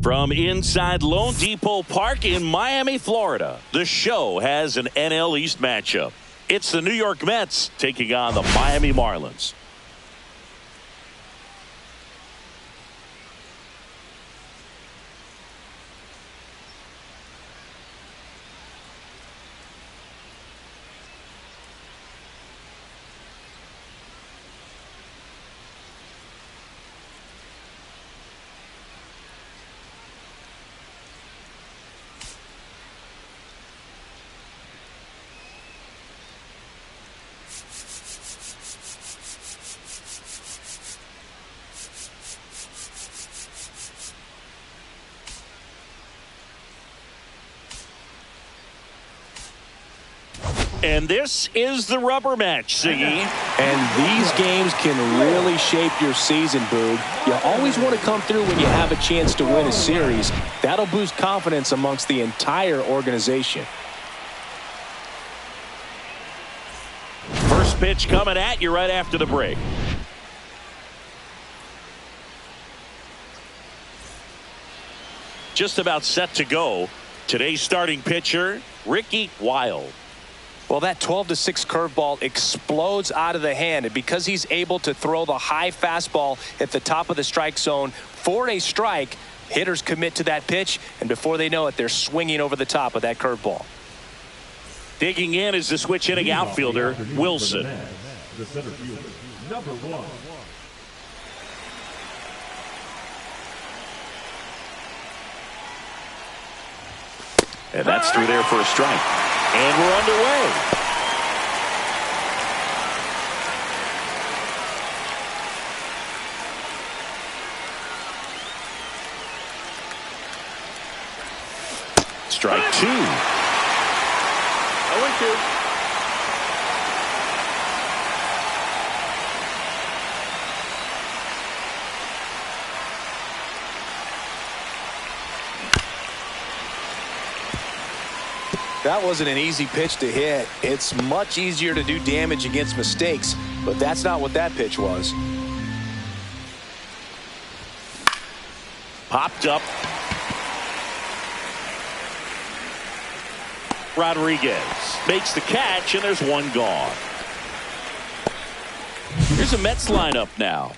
From inside Lone Depot Park in Miami, Florida, the show has an NL East matchup. It's the New York Mets taking on the Miami Marlins. And this is the rubber match, Siggy. And these games can really shape your season, Boog. You always want to come through when you have a chance to win a series. That'll boost confidence amongst the entire organization. First pitch coming at you right after the break. Just about set to go. Today's starting pitcher, Ricky Wild. Well, that 12-6 curveball explodes out of the hand, and because he's able to throw the high fastball at the top of the strike zone for a strike, hitters commit to that pitch, and before they know it, they're swinging over the top of that curveball. Digging in is the switch hitting outfielder, Wilson. The center fielder, number 1. And that's through there for a strike. And we're underway. Strike 2. 0-2. That wasn't an easy pitch to hit. It's much easier to do damage against mistakes, but that's not what that pitch was. Popped up. Rodriguez makes the catch, and there's one gone. Here's a Mets lineup now.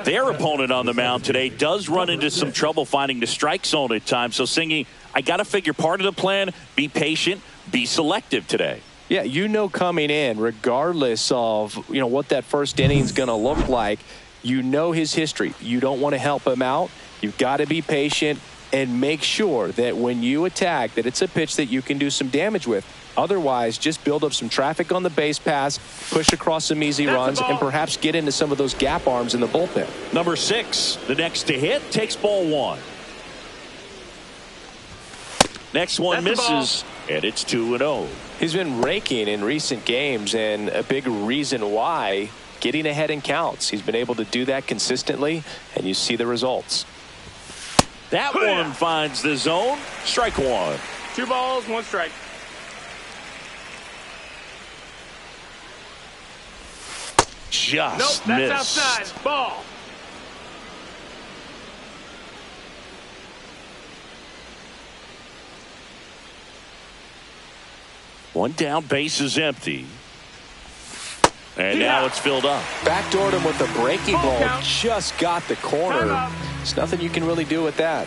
Their opponent on the mound today does run into some trouble finding the strike zone at times. So, Singy, I got to figure part of the plan, be patient, be selective today. Yeah, coming in, regardless of, what that first inning is going to look like, his history. You don't want to help him out. You've got to be patient and make sure that when you attack, that it's a pitch that you can do some damage with. Otherwise, just build up some traffic on the base pass, push across some easy runs, and perhaps get into some of those gap arms in the bullpen. Number 6, the next to hit, takes ball 1. Next one misses, and it's 2-0. He's been raking in recent games, and a big reason why, getting ahead in counts. He's been able to do that consistently, and you see the results. That one finds the zone. Strike 1. 2 balls, 1 strike. Just nope, missed. That's outside. Ball. One down, base is empty. And now it's filled up. Backdoored him with the breaking ball. Count. Just got the corner. There's nothing you can really do with that.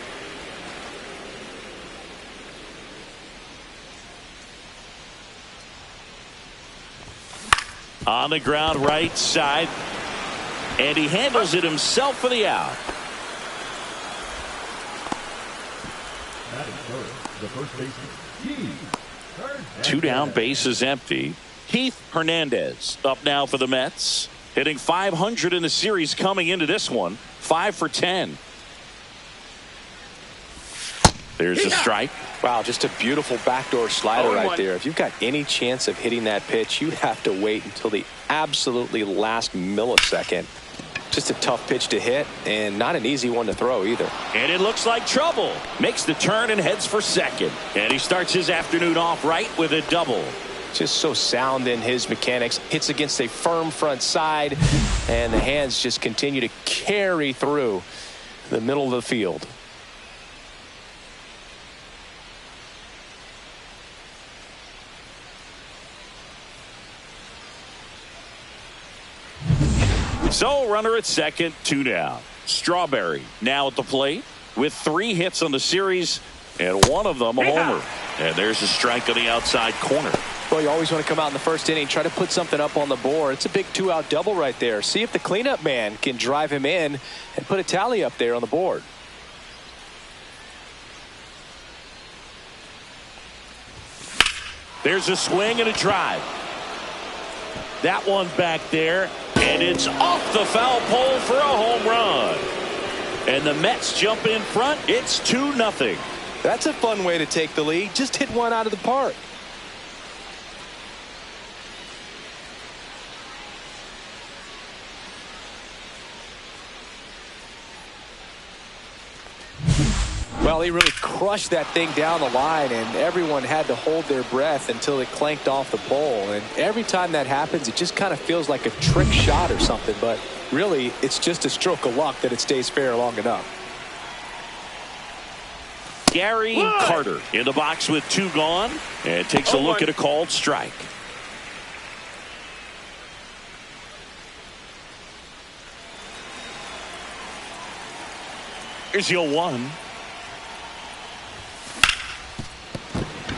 On the ground, right side. And he handles it himself for the out. That is first. The first baseman, Keith. 2 down, base is empty. Keith Hernandez up now for the Mets. Hitting .500 in the series coming into this one. 5 for 10. There's a strike. Wow, just a beautiful backdoor slider right there. If you've got any chance of hitting that pitch, you have to wait until the absolutely last millisecond. Just a tough pitch to hit, and not an easy one to throw either. And it looks like trouble. Makes the turn and heads for second. And he starts his afternoon off right with a double. Just so sound in his mechanics. Hits against a firm front side, and the hands just continue to carry through the middle of the field. So runner at second, 2 down. Strawberry now at the plate with 3 hits on the series and one of them a homer. And there's a strike on the outside corner. Well, you always want to come out in the first inning, try to put something up on the board. It's a big 2-out double right there. See if the cleanup man can drive him in and put a tally up there on the board. There's a swing and a drive. That one back there, and it's off the foul pole for a home run. And the Mets jump in front. It's 2-0. That's a fun way to take the lead. Just hit one out of the park. Well, he really crushed that thing down the line, and everyone had to hold their breath until it clanked off the pole. And every time that happens, it just kind of feels like a trick shot or something. But really, it's just a stroke of luck that it stays fair long enough. Gary Carter in the box with 2 gone, and takes a look at a called strike. Here's the 0-1.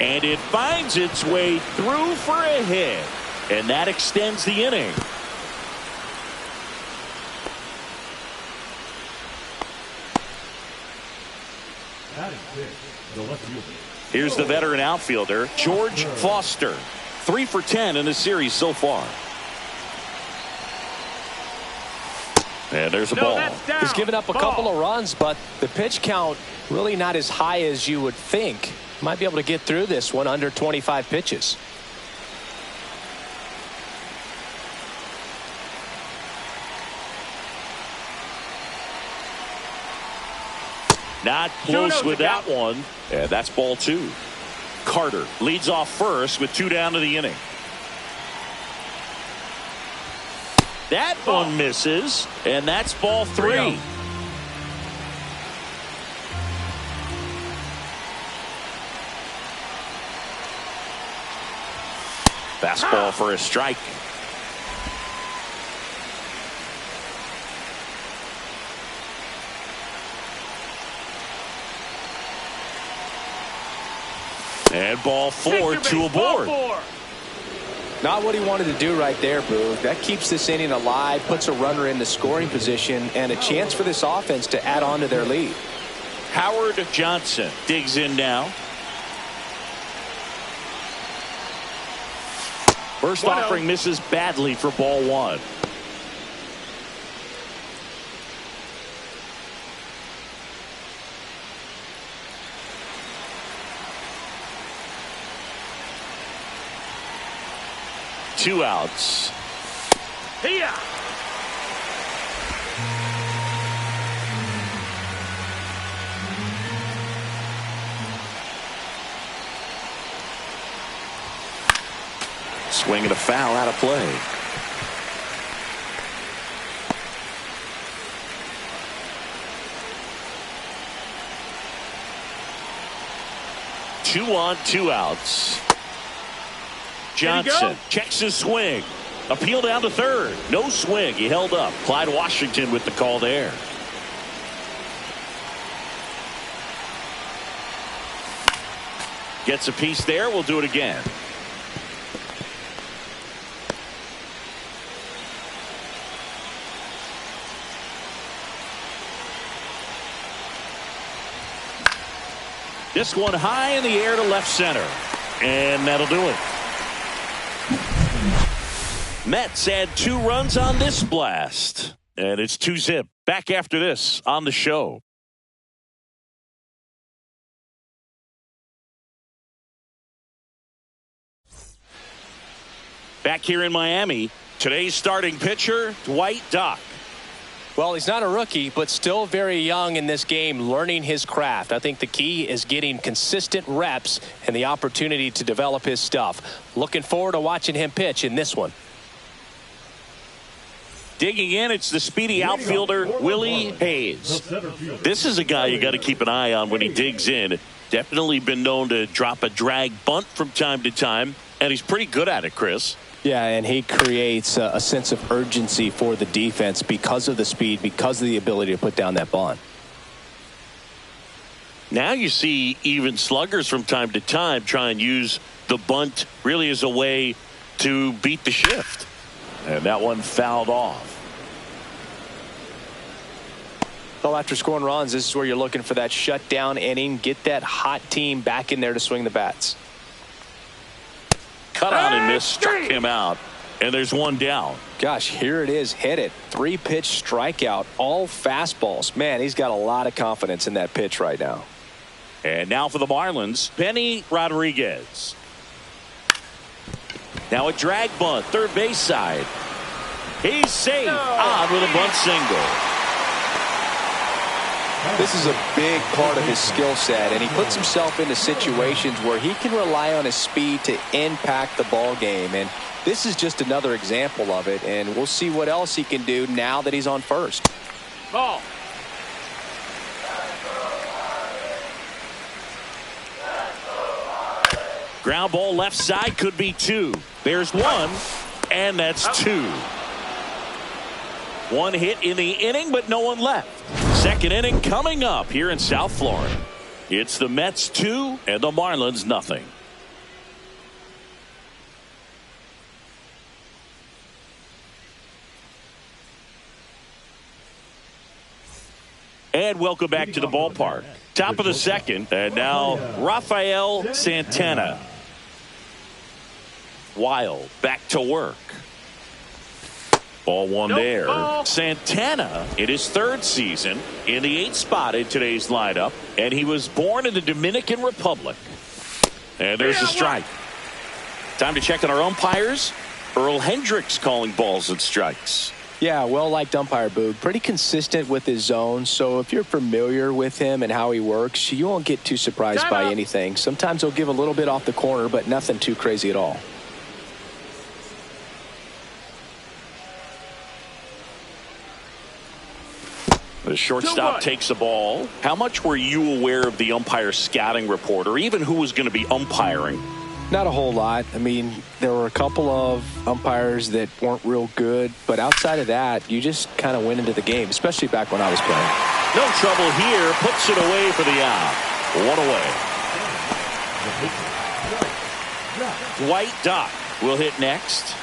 And it finds its way through for a hit. And that extends the inning. Here's the veteran outfielder, George Foster. 3 for 10 in the series so far. And there's a ball. He's given up a couple of runs, but the pitch count really not as high as you would think. Might be able to get through this one under 25 pitches. Not close with that one. And that's ball 2. Carter leads off first with 2 down to the inning. That one misses, and that's ball 3. Fastball for a strike. And ball 4 to a board. Not what he wanted to do right there, Boo. That keeps this inning alive, puts a runner into scoring position, and a chance for this offense to add on to their lead. Howard Johnson digs in now. First offering misses badly for ball 1. Two outs. Here. Swing and a foul out of play. Two on, 2 outs. Johnson checks his swing. Appeal down to third. No swing. He held up. Clyde Washington with the call there. Gets a piece there. We'll do it again. This one high in the air to left center. And that'll do it. Mets add 2 runs on this blast. And it's 2-zip. Back after this on the show. Back here in Miami, today's starting pitcher, Dwight Dock. Well, he's not a rookie, but still very young in this game, learning his craft. I think the key is getting consistent reps and the opportunity to develop his stuff. Looking forward to watching him pitch in this one. Digging in, it's the speedy outfielder, Willie Hayes. This is a guy you got to keep an eye on when he digs in. Definitely been known to drop a drag bunt from time to time, and he's pretty good at it, Chris. Yeah, and he creates a sense of urgency for the defense because of the speed, because of the ability to put down that bunt. Now you see even sluggers from time to time try and use the bunt really as a way to beat the shift. And that one fouled off. Well, after scoring runs, this is where you're looking for that shutdown inning. Get that hot team back in there to swing the bats. Cut on and miss, struck him out. And there's one down. Gosh, here it is. Hit it. 3-pitch strikeout. All fastballs. Man, he's got a lot of confidence in that pitch right now. And now for the Marlins, Benny Rodriguez. Now a drag bunt, third base side. He's safe. On with a bunt single. This is a big part of his skill set, and he puts himself into situations where he can rely on his speed to impact the ball game. And this is just another example of it, and we'll see what else he can do now that he's on first. Ball. Ground ball left side, could be two. There's one, and that's two. One hit in the inning, but no one left. Second inning coming up here in South Florida. It's the Mets 2 and the Marlins nothing. And welcome back to the ballpark. Top of the second, and now Rafael Santana. Wild back to work. Ball one there. Santana in his third season in the 8th spot in today's lineup, and he was born in the Dominican Republic. And there's a strike. Time to check on our umpires. Earl Hendricks calling balls and strikes. Yeah, well-liked umpire, Boog. Pretty consistent with his zone, so if you're familiar with him and how he works, you won't get too surprised by anything. Sometimes he'll give a little bit off the corner, but nothing too crazy at all. The shortstop takes the ball. How much were you aware of the umpire scouting report, or even who was going to be umpiring? Not a whole lot. I mean, there were a couple of umpires that weren't real good, but outside of that, you just kind of went into the game, especially back when I was playing. No trouble here. Puts it away for the out. One away. Dwight Dock will hit next.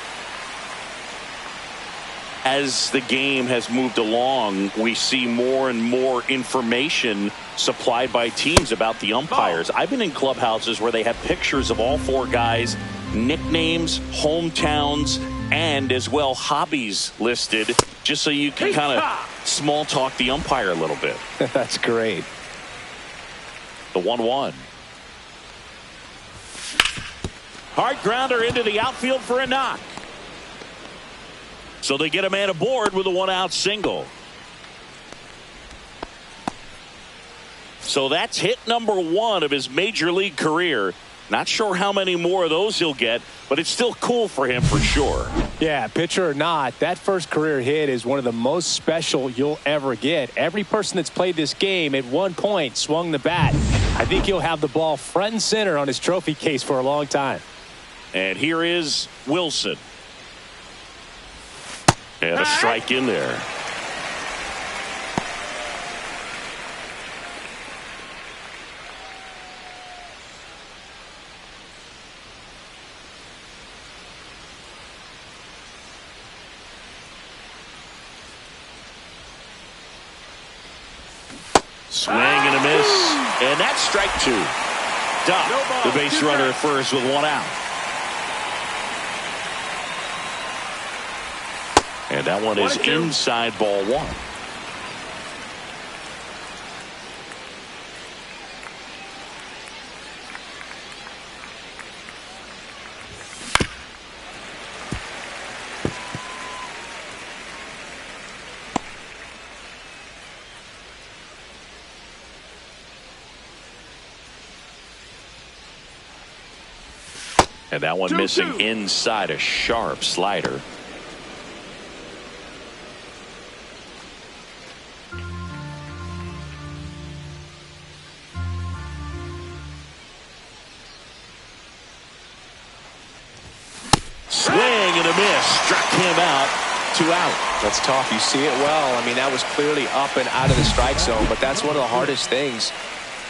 As the game has moved along, we see more and more information supplied by teams about the umpires. I've been in clubhouses where they have pictures of all four guys, nicknames, hometowns, and as well hobbies listed, just so you can kind of small talk the umpire a little bit. That's great. The 1-1. Hard grounder into the outfield for a knock. So they get a man aboard with a 1-out single. So that's hit number 1 of his major league career. Not sure how many more of those he'll get, but it's still cool for him for sure. Yeah, pitcher or not, that first career hit is one of the most special you'll ever get. Every person that's played this game at one point swung the bat. I think he'll have the ball front and center on his trophy case for a long time. And here is Wilson. And a strike in there. Swing and a miss. And that's strike 2. Dock, the base runner at first with 1 out. And that one is inside ball 1. And that one missing inside, a sharp slider. Swing 2 out. That's tough. You see it well. I mean, that was clearly up and out of the strike zone, but that's one of the hardest things.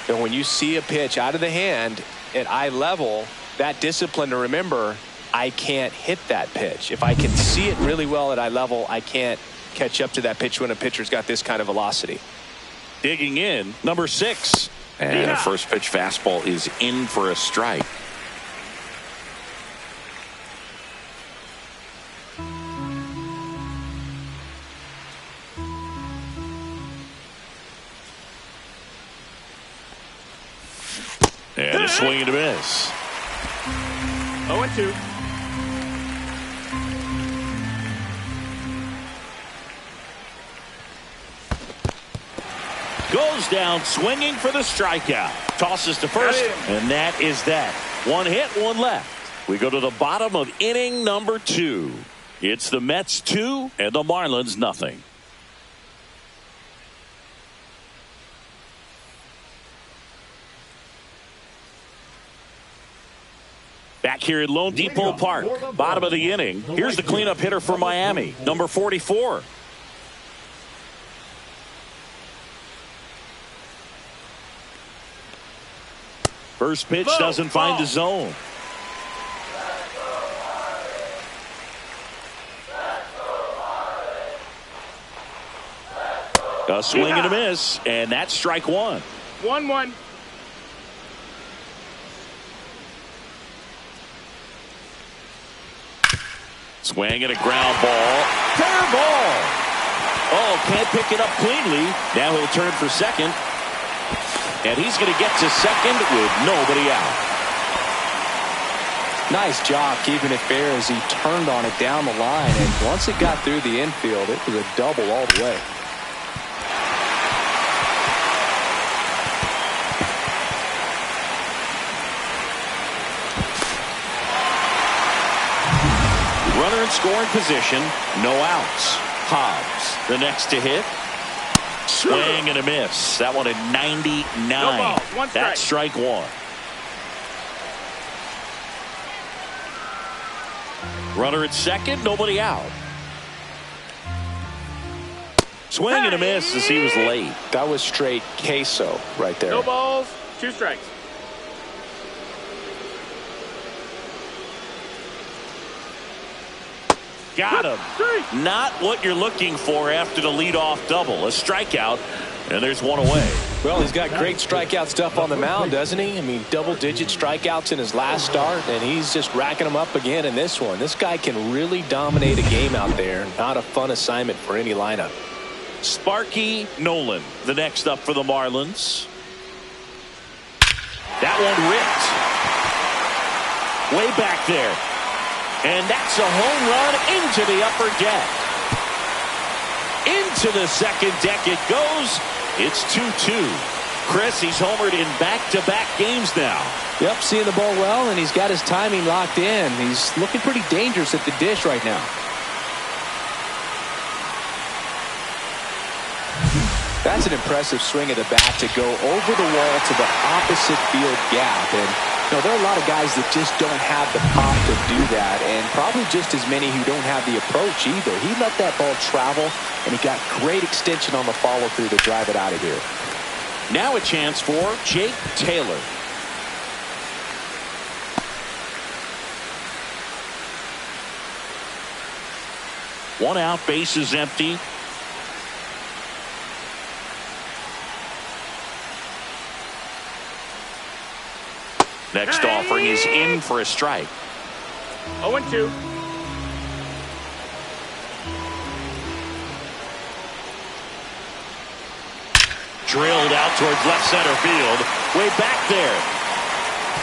You know, when you see a pitch out of the hand at eye level, that discipline to remember, I can't hit that pitch. If I can see it really well at eye level, I can't catch up to that pitch when a pitcher's got this kind of velocity. Digging in, number 6. And a first pitch fastball is in for a strike. And a swing and a miss. 0-2. Goes down swinging for the strikeout. Tosses to first, and that is that. 1 hit, 1 left. We go to the bottom of inning number 2. It's the Mets 2 and the Marlins nothing. Back here at Lone Depot Park, bottom of the inning. Here's the cleanup hitter for Miami, number 44. First pitch doesn't find the zone. A swing and a miss, and that's strike 1. 1-1. Swing and a ground ball. Fair ball. Oh, can't pick it up cleanly. Now he'll turn for second. And he's going to get to second with nobody out. Nice job keeping it fair as he turned on it down the line. And once it got through the infield, it was a double all the way. Runner in scoring position, no outs. Hobbs, the next to hit. Swing and a miss. That one at 99. No balls, 1 strike. That's strike 1. Runner at second, nobody out. Swing and a miss as he was late. That was straight queso right there. No balls, 2 strikes. Got him. Not what you're looking for after the leadoff double. A strikeout, and there's 1 away. Well, he's got great strikeout stuff on the mound, doesn't he? I mean, double-digit strikeouts in his last start, and he's just racking them up again in this one. This guy can really dominate a game out there. Not a fun assignment for any lineup. Sparky Nolan, the next up for the Marlins. That one ripped. Way back there. And that's a home run into the upper deck. Into the second deck it goes. It's 2-2. Chris, he's homered in back-to-back games now. Yep, seeing the ball well, and he's got his timing locked in. He's looking pretty dangerous at the dish right now. That's an impressive swing of the bat to go over the wall to the opposite field gap. And you know, there are a lot of guys that just don't have the pop to do that, and probably just as many who don't have the approach either. He let that ball travel, and he got great extension on the follow-through to drive it out of here. Now a chance for Jake Taylor. One out, base is empty. Next offering is in for a strike. 0-2. Drilled out towards left center field. Way back there.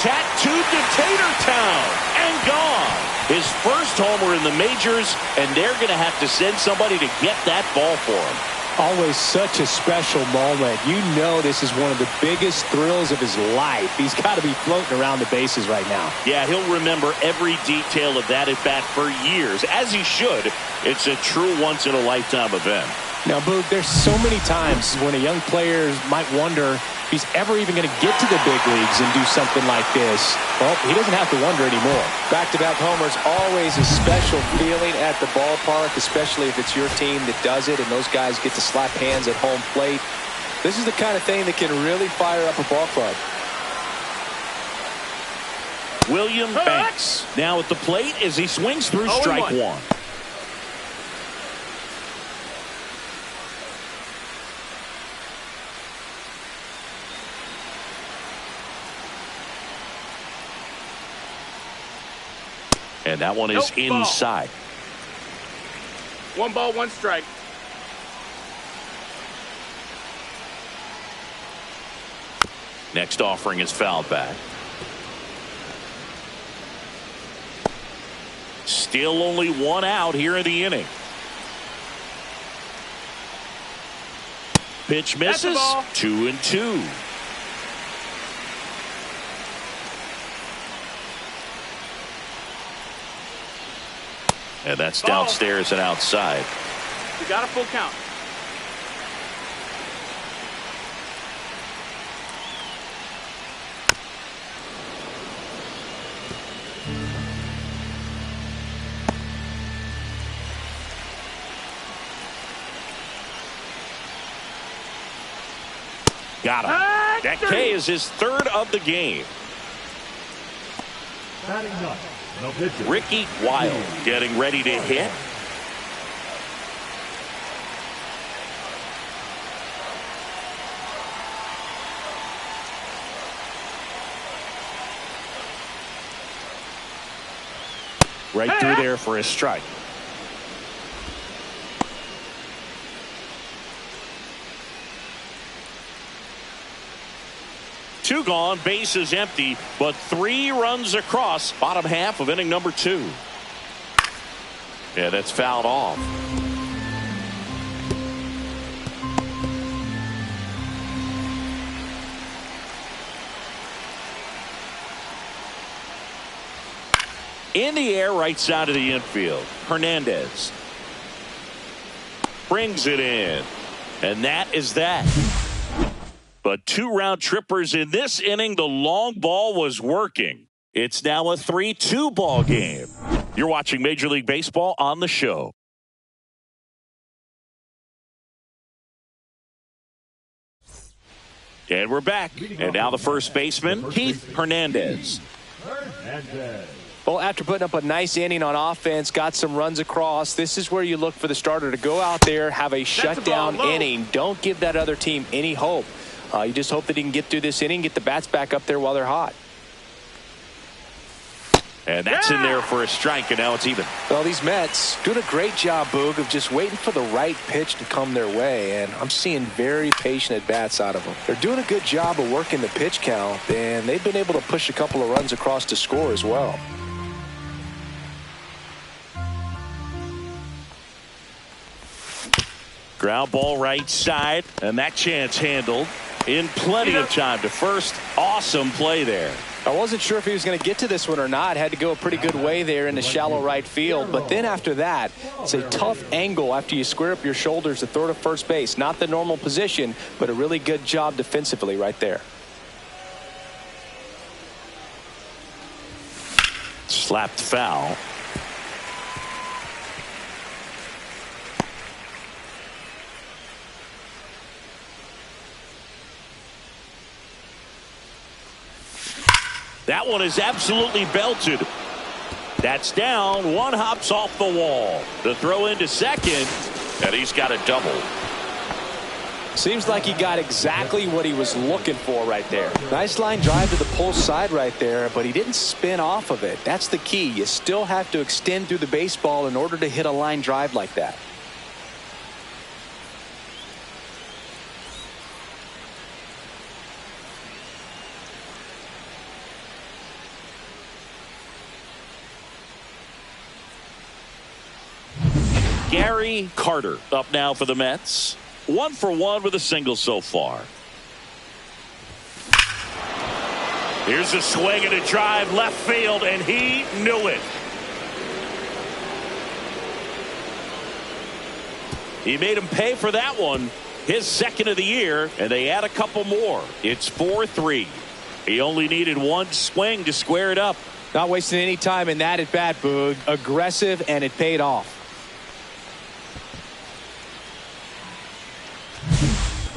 Tattooed to Tatertown and gone. His first homer in the majors, and they're going to have to send somebody to get that ball for him. Always such a special moment. You know this is one of the biggest thrills of his life. He's got to be floating around the bases right now. Yeah, he'll remember every detail of that at bat for years, as he should. It's a true once-in-a-lifetime event. Now, Boog, there's so many times when a young player might wonder if he's ever even going to get to the big leagues and do something like this. Well, he doesn't have to wonder anymore. Back-to-back homers, always a special feeling at the ballpark, especially if it's your team that does it and those guys get to slap hands at home plate. This is the kind of thing that can really fire up a ball club. William Banks now at the plate as he swings through strike one. And that one is inside. One ball, one strike. Next offering is fouled back. Still only one out here in the inning. Pitch misses. 2-2. And that's downstairs and outside. You got a full count. Got him. That K is his third of the game. Batting ninth, the pitcher, Ricky Wild getting ready to hit. Right through there for a strike. Two gone, bases empty, but 3 runs across. Bottom half of inning number 2. Yeah, that's fouled off. In the air, right side of the infield. Hernandez brings it in, and that is that. But 2 round trippers in this inning. The long ball was working. It's now a 3-2 ball game. You're watching Major League Baseball on the show. And we're back. And now the first baseman, Keith Hernandez. Well, after putting up a nice inning on offense, got some runs across, this is where you look for the starter to go out there, have a shutdown inning. Don't give that other team any hope. You just hope that he can get through this inning, get the bats back up there while they're hot. And that's in there for a strike, and now it's even. Well, these Mets doing a great job, Boog, of just waiting for the right pitch to come their way, and I'm seeing very patient at-bats out of them. They're doing a good job of working the pitch count, and they've been able to push a couple of runs across to score as well. Ground ball right side, and that chance handled in plenty of time to first. Awesome play there. I wasn't sure if he was going to get to this one or not. Had to go a pretty good way there in the shallow right field. But then after that, it's a tough angle after you square up your shoulders to throw to first base. Not the normal position, but a really good job defensively right there. Slapped foul. That one is absolutely belted. That's down. One hops off the wall. The throw into second, and he's got a double. Seems like he got exactly what he was looking for right there. Nice line drive to the pull side right there, but he didn't spin off of it. That's the key. You still have to extend through the baseball in order to hit a line drive like that. Gary Carter up now for the Mets. 1 for 1 with a single so far. Here's a swing and a drive left field, and he knew it. He made him pay for that one. His second of the year, and they add a couple more. It's 4-3. He only needed one swing to square it up. Not wasting any time in that at bat, Boog. Aggressive, and it paid off.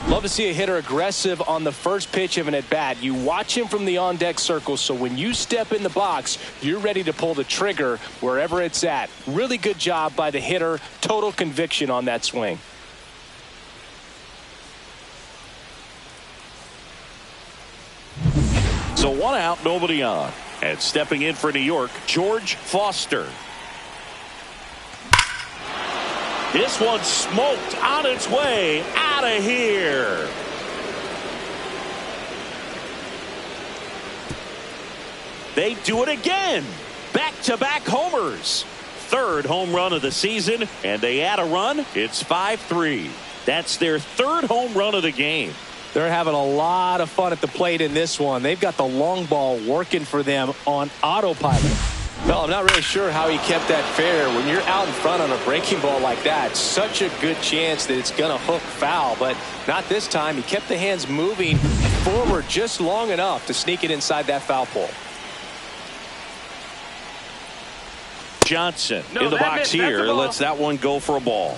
Love to see a hitter aggressive on the first pitch of an at-bat. You watch him from the on-deck circle, so when you step in the box, you're ready to pull the trigger wherever it's at. Really good job by the hitter. Total conviction on that swing. So 1 out, nobody on. And stepping in for New York, George Foster. This one smoked on its way out of here. They do it again. Back-to-back homers. Third home run of the season, and they add a run. It's 5-3. That's their third home run of the game. They're having a lot of fun at the plate in this one. They've got the long ball working for them on autopilot. Well, I'm not really sure how he kept that fair. When you're out in front on a breaking ball like that, such a good chance that it's going to hook foul, but not this time. He kept the hands moving forward just long enough to sneak it inside that foul pole. Johnson in the box here lets that one go for a ball.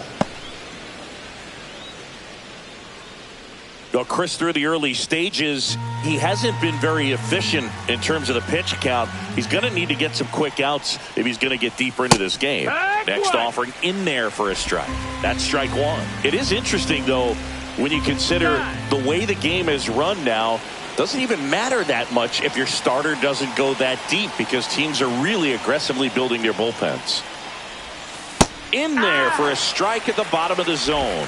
Well, Chris, through the early stages, he hasn't been very efficient in terms of the pitch count. He's going to need to get some quick outs if he's going to get deeper into this game. Next offering in there for a strike. That's strike one. It is interesting, though, when you consider the way the game is run now. Doesn't even matter that much if your starter doesn't go that deep because teams are really aggressively building their bullpens. In there for a strike at the bottom of the zone.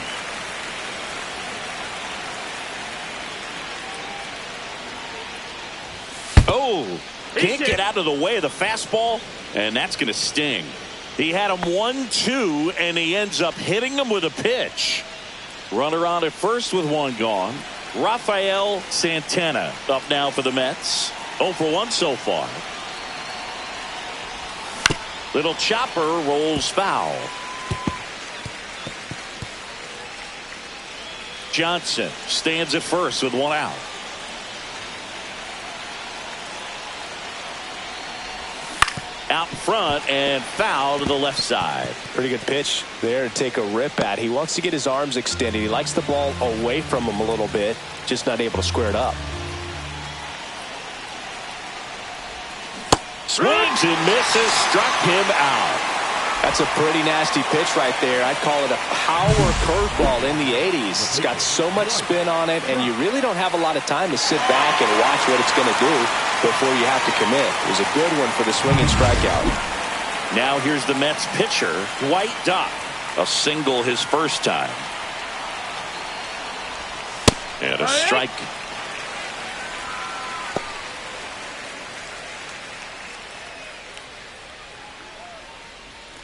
Oh, can't get out of the way of the fastball, and that's going to sting. He had him 1-2, and he ends up hitting him with a pitch. Runner on at first with one gone. Rafael Santana up now for the Mets. 0 for 1 so far. Little chopper rolls foul. Johnson stands at first with one out. Out front and foul to the left side. Pretty good pitch there to take a rip at. He wants to get his arms extended. He likes the ball away from him a little bit, just not able to square it up. Swings and misses, struck him out. That's a pretty nasty pitch right there. I'd call it a power curveball in the 80s. It's got so much spin on it, and you really don't have a lot of time to sit back and watch what it's going to do before you have to commit. It was a good one for the swinging strikeout. Now here's the Mets pitcher, Dwight Dock. A single his first time. And a strike.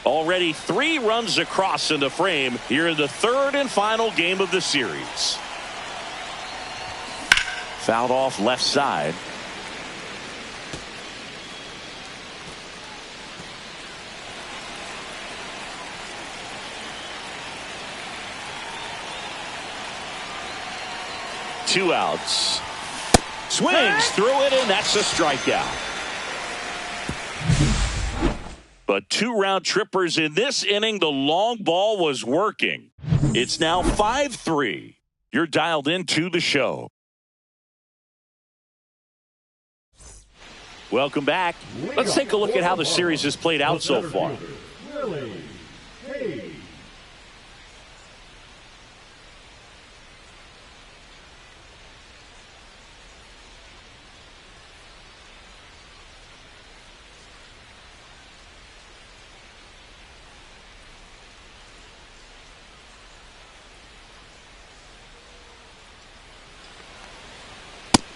Already 3 runs across in the frame here in the third and final game of the series. Fouled off left side. Two outs. Swings through it, and that's a strikeout. But 2 round trippers in this inning. The long ball was working. It's now 5-3. You're dialed into the show. Welcome back. Let's take a look at how the series has played out so far.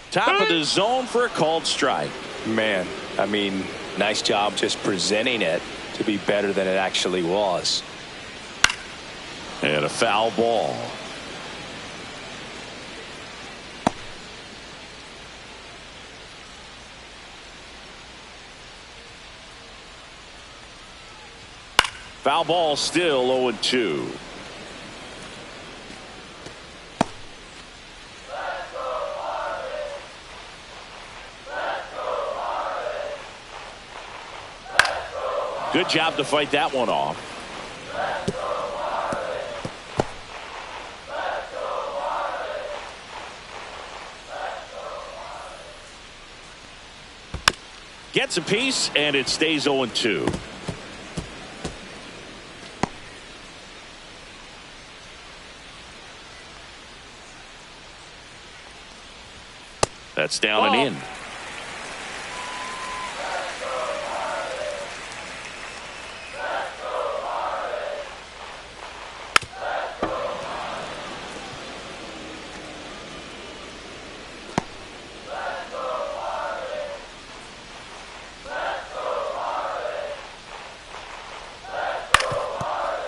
Top of the zone for a called strike. Man, I mean, nice job just presenting it to be better than it actually was. And a foul ball. Foul ball still 0-2. Good job to fight that one off. Gets a piece, and it stays 0-2. That's down and in.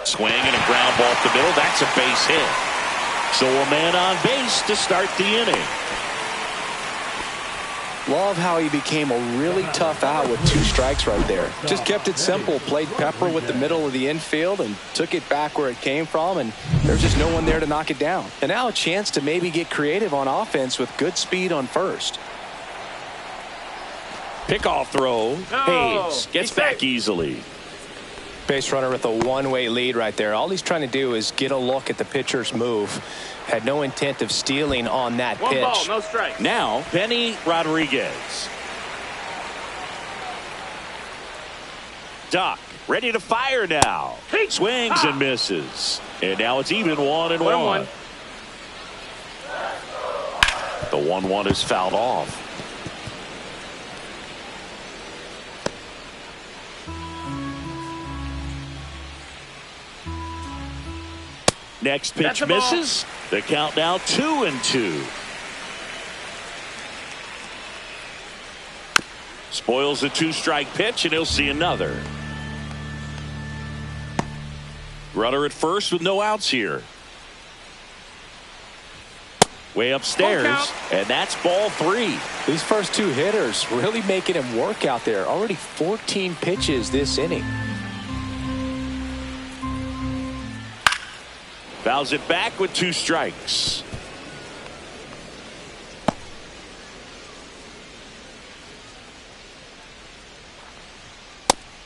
Swing and a ground ball up the middle. That's a base hit. So a man on base to start the inning. Love how he became a really tough out with 2 strikes right there. Just kept it simple. Played pepper with the middle of the infield and took it back where it came from, and there's just no one there to knock it down. And now a chance to maybe get creative on offense with good speed on first. Pickoff throw. No. Hayes gets back easily. Base runner with a one-way lead right there. All he's trying to do is get a look at the pitcher's move. Had no intent of stealing on that One pitch. ball, no strike. Now, Benny Rodriguez. Doc, ready to fire now. Hey. Swings and misses. And now it's even 1-1. The 1-1 is fouled off. Next pitch misses. The count now 2-2. Spoils the 2-strike pitch, and he'll see another. Runner at first with no outs here. Way upstairs, and that's ball 3. These first 2 hitters really making him work out there. Already 14 pitches this inning. Fouls it back with 2 strikes.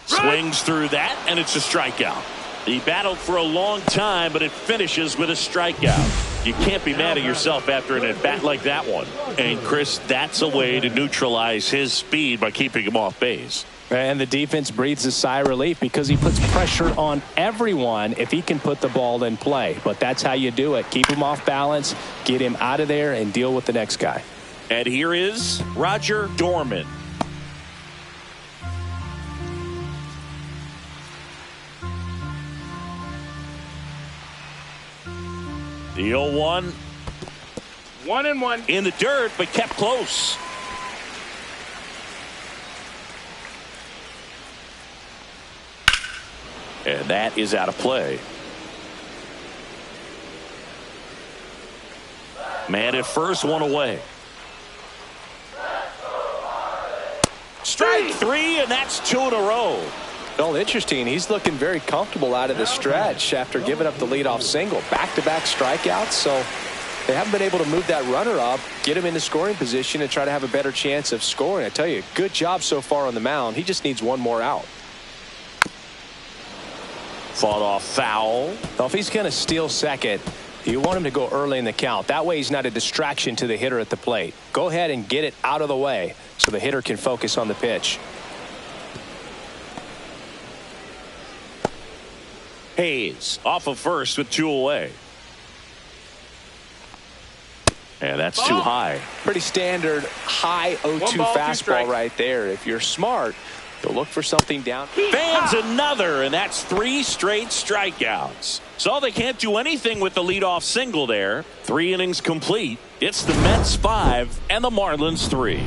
Swings through that, and it's a strikeout. He battled for a long time, but it finishes with a strikeout. You can't be mad at yourself after an at-bat like that one. And, Chris, that's a way to neutralize his speed by keeping him off base. And the defense breathes a sigh of relief because he puts pressure on everyone if he can put the ball in play. But that's how you do it. Keep him off balance, get him out of there, and deal with the next guy. And here is Roger Dorman. The 0-1. 1-1. In the dirt, but kept close. And that is out of play. Man at first, 1 away. Strike 3, and that's 2 in a row. Well, interesting. He's looking very comfortable out of the stretch after giving up the leadoff single. Back-to-back strikeouts, so they haven't been able to move that runner up, get him into scoring position, and try to have a better chance of scoring. I tell you, good job so far on the mound. He just needs 1 more out. Fought off foul. Well, if he's going to steal second, you want him to go early in the count. That way he's not a distraction to the hitter at the plate. Go ahead and get it out of the way so the hitter can focus on the pitch. Hayes off of first with 2 away. And that's too high. Pretty standard high 0-2 fastball right there. If you're smart, you'll look for something down. Fans another, and that's 3 straight strikeouts. So they can't do anything with the leadoff single there. 3 innings complete. It's the Mets 5 and the Marlins 3.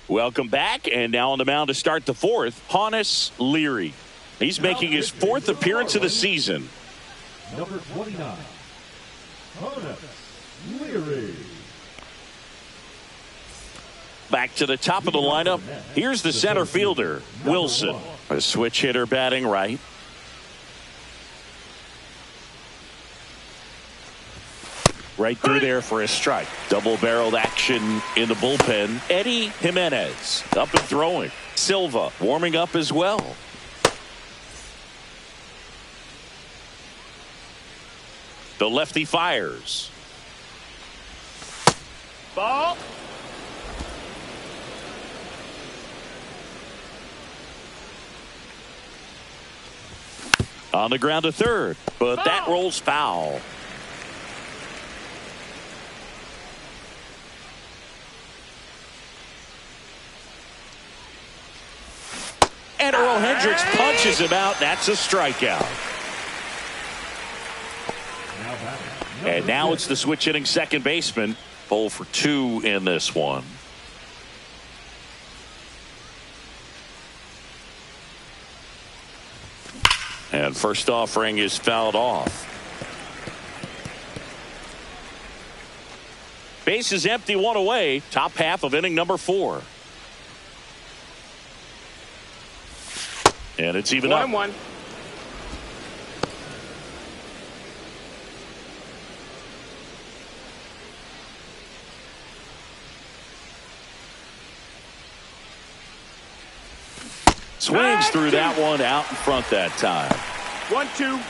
Welcome back, and now on the mound to start the 4th, Honus Leary. He's making his 4th appearance of the season. Number 29, Honus Leary. Back to the top of the lineup. Here's the center fielder, Wilson. A switch hitter batting right. right through there for a strike. Double-barreled action in the bullpen. Eddie Jimenez up and throwing. Silva warming up as well. The lefty fires. Ball. On the ground to third, but that rolls foul. And Earl Hendricks punches him out. That's a strikeout. And now it's the switch hitting second baseman. 0 for 2 in this one. And first offering is fouled off. Base is empty, 1 away. Top half of inning number 4. And it's even up. 1-1. Swings through that one out in front that time. 1-2.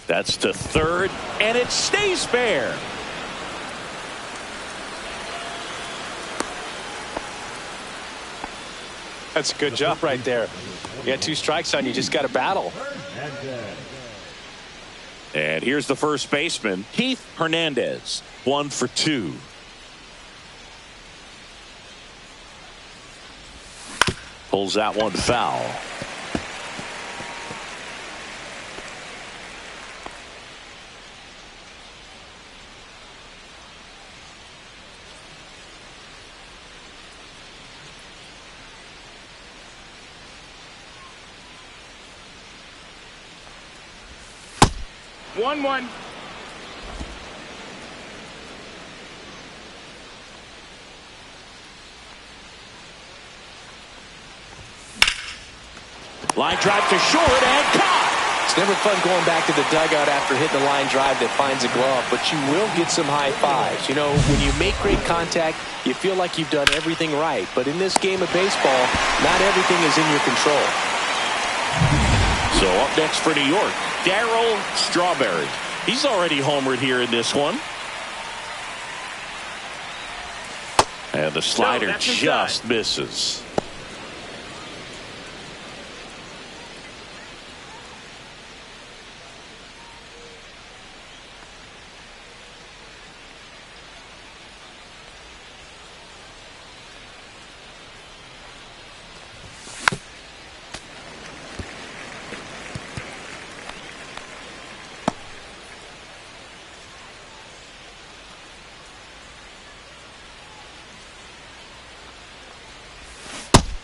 That's to third, and it stays fair. That's a good job right there. You got 2 strikes on you. Just got to battle. And here's the first baseman, Keith Hernandez, 1 for 2. Pulls that one foul. One. Line drive to short and caught. It's never fun going back to the dugout after hitting a line drive that finds a glove, but you will get some high fives. You know, when you make great contact, you feel like you've done everything right. But in this game of baseball, not everything is in your control. So up next for New York, Darryl Strawberry. He's already homered here in this one. And the slider just misses.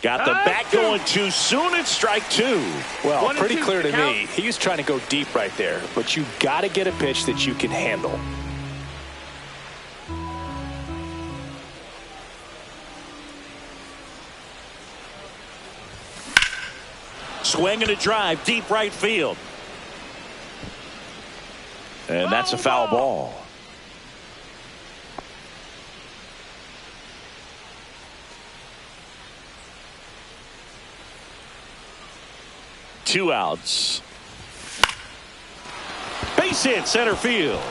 Got the bat going too soon. It's strike 2. Well, pretty clear to me. He was trying to go deep right there, but you got to get a pitch that you can handle. Swing and a drive, deep right field. And that's a foul ball. Two outs. Base hit, center field.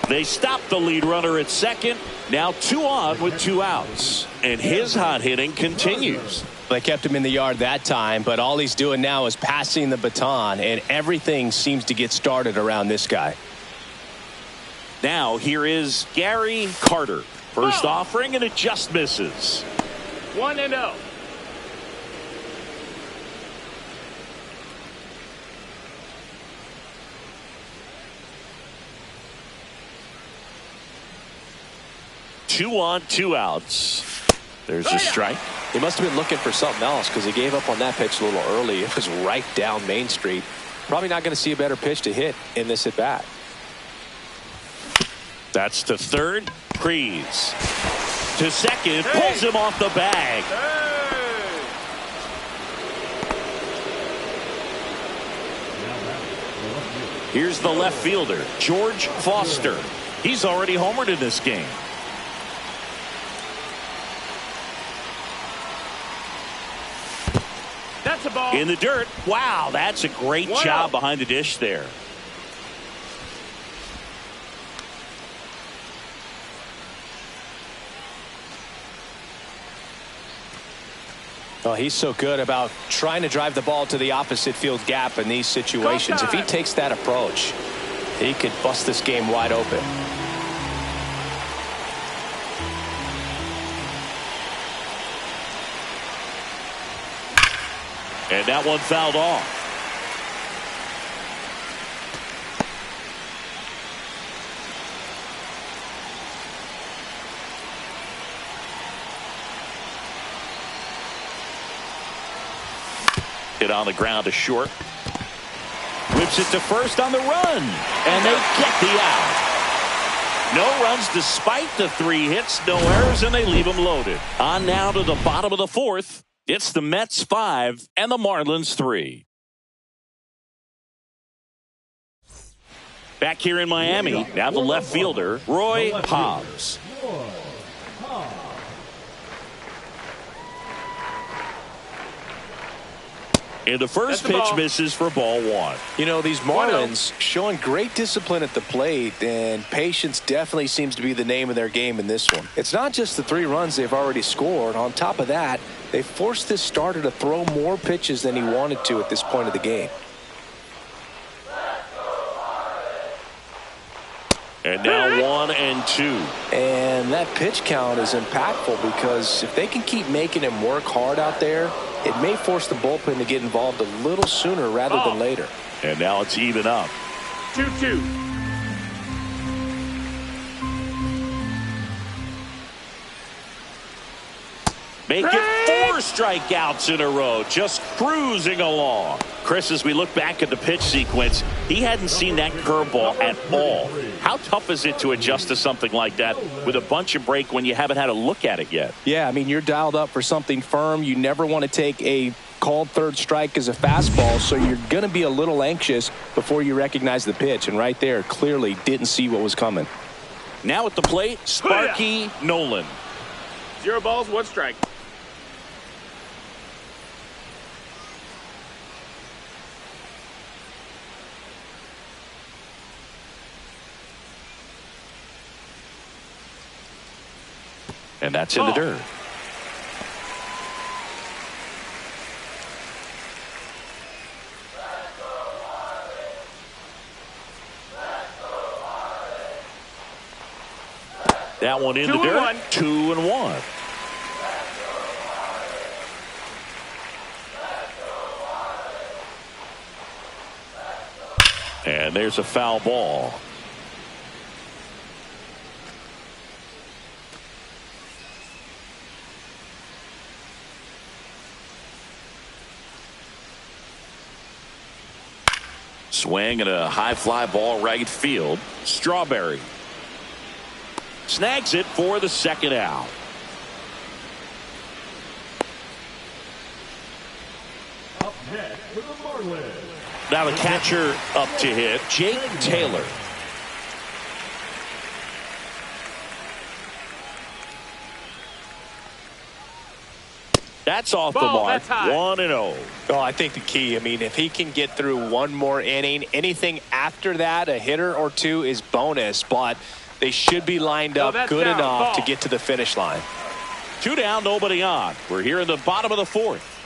They stop the lead runner at second. Now 2 on with 2 outs. And his hot hitting continues. They kept him in the yard that time, but all he's doing now is passing the baton, and everything seems to get started around this guy. Now here is Gary Carter. First offering, and it just misses. 1-0. Two on, 2 outs. There's a strike. He must have been looking for something else because he gave up on that pitch a little early. It was right down Main Street. Probably not going to see a better pitch to hit in this at bat. That's to third. Freeze. To second. Pulls him off the bag. Here's the left fielder, George Foster. He's already homered in this game. That's a ball. In the dirt. Wow, that's a great job behind the dish there. Well, he's so good about trying to drive the ball to the opposite field gap in these situations. If he takes that approach, he could bust this game wide open. And that one fouled off. Hit on the ground to short. Whips it to first on the run. And they get the out. No runs despite the 3 hits. No errors, and they leave them loaded. On now to the bottom of the 4th. It's the Mets 5 and the Marlins 3. Back here in Miami, now the left fielder, Roy Hobbs. And the first pitch misses for ball 1. You know, these Marlins showing great discipline at the plate, and patience definitely seems to be the name of their game in this one. It's not just the 3 runs they've already scored. On top of that, they forced this starter to throw more pitches than he wanted to at this point of the game. And now 1 and 2. And that pitch count is impactful because if they can keep making him work hard out there, it may force the bullpen to get involved a little sooner rather than later. And now it's even up. 2-2. Make it 4 strikeouts in a row, just cruising along. Chris, as we look back at the pitch sequence, he hadn't seen that curveball at all. How tough is it to adjust to something like that with a bunch of break when you haven't had a look at it yet? Yeah, I mean, you're dialed up for something firm. You never want to take a called third strike as a fastball, so you're going to be a little anxious before you recognize the pitch. And right there, clearly didn't see what was coming. Now at the plate, Sparky Nolan. 0 balls, 1 strike. And that's in the dirt. That one in the dirt. 2-1. And there's a foul ball. Swing and a high fly ball right field. Strawberry snags it for the second out. Up next for the Marlins. Now the catcher up to hit, Jake Taylor. That's off the mark. 1-0. Oh, I think the key, I mean, if he can get through one more inning, anything after that, a hitter or 2 is bonus, but they should be lined up good enough to get to the finish line. 2 down, nobody on. We're here in the bottom of the 4th.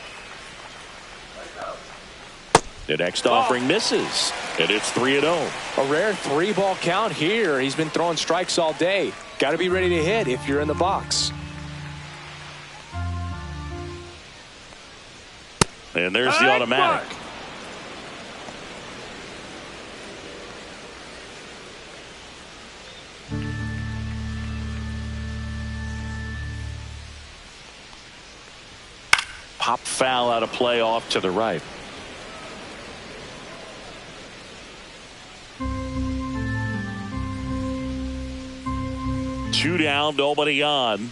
The next offering misses, and it's 3-0. A rare 3-ball count here. He's been throwing strikes all day. Got to be ready to hit if you're in the box. And there's the automatic. Pop foul out of play off to the right. 2 down, nobody on.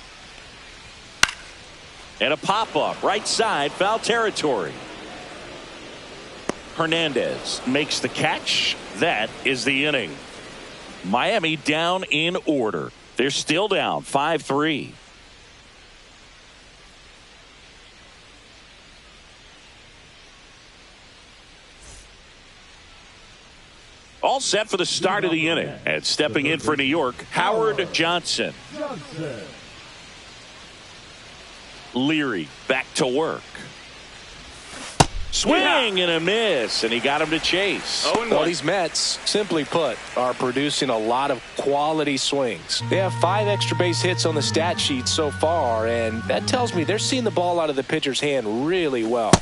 And a pop-up, right side, foul territory. Hernandez makes the catch. That is the inning. Miami down in order. They're still down 5-3. All set for the start of the inning. And stepping in for New York, Howard Johnson. Leary back to work. Swing and a miss, and he got him to chase. Well, these Mets, simply put, are producing a lot of quality swings. They have 5 extra base hits on the stat sheet so far, and that tells me they're seeing the ball out of the pitcher's hand really well.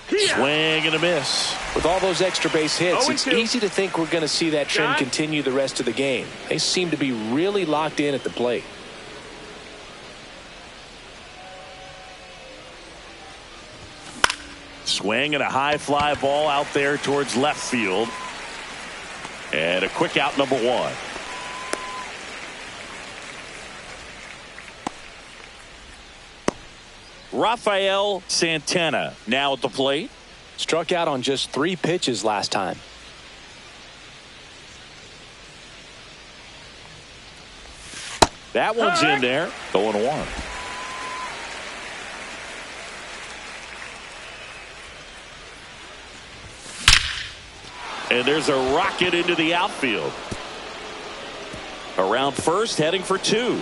Swing and a miss. With all those extra base hits, it's easy to think we're going to see that trend continue the rest of the game. They seem to be really locked in at the plate. Swing and a high fly ball out there towards left field. And a quick out, number 1. Rafael Santana now at the plate. Struck out on just 3 pitches last time. That one's in there. 0-1. And there's a rocket into the outfield. Around first, heading for 2.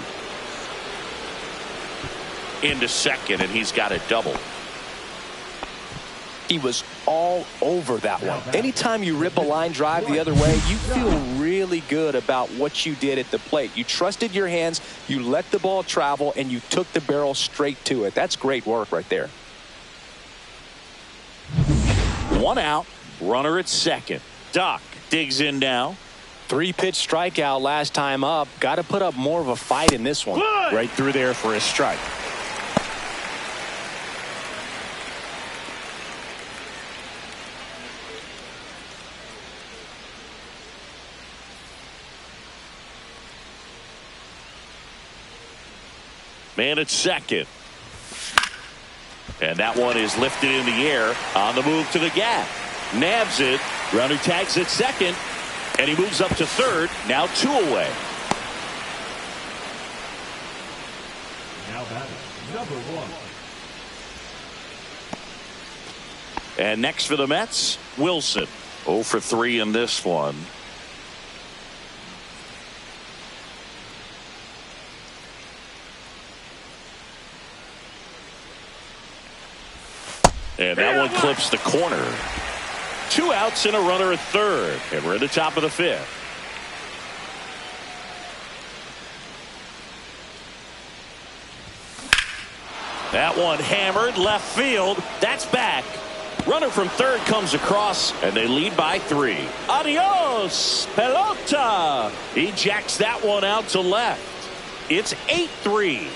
Into second, and he's got a double. He was all over that one. Anytime you rip a line drive the other way, you feel really good about what you did at the plate. You trusted your hands, you let the ball travel, and you took the barrel straight to it. That's great work right there. 1 out, runner at second. Doc digs in now. 3-pitch strikeout last time up. Got to put up more of a fight in this one. Right through there for a strike. Man at second. And that one is lifted in the air on the move to the gap. Nabs it. Runner tags at second. And he moves up to third. Now 2 away. Now batting, number 1. And next for the Mets, Wilson. 0 for 3 in this one. And that one clips the corner. 2 outs and a runner at third. And we're at the top of the 5th. That one hammered left field. That's back. Runner from third comes across, and they lead by 3. Adios, pelota. He jacks that one out to left. It's 8-3.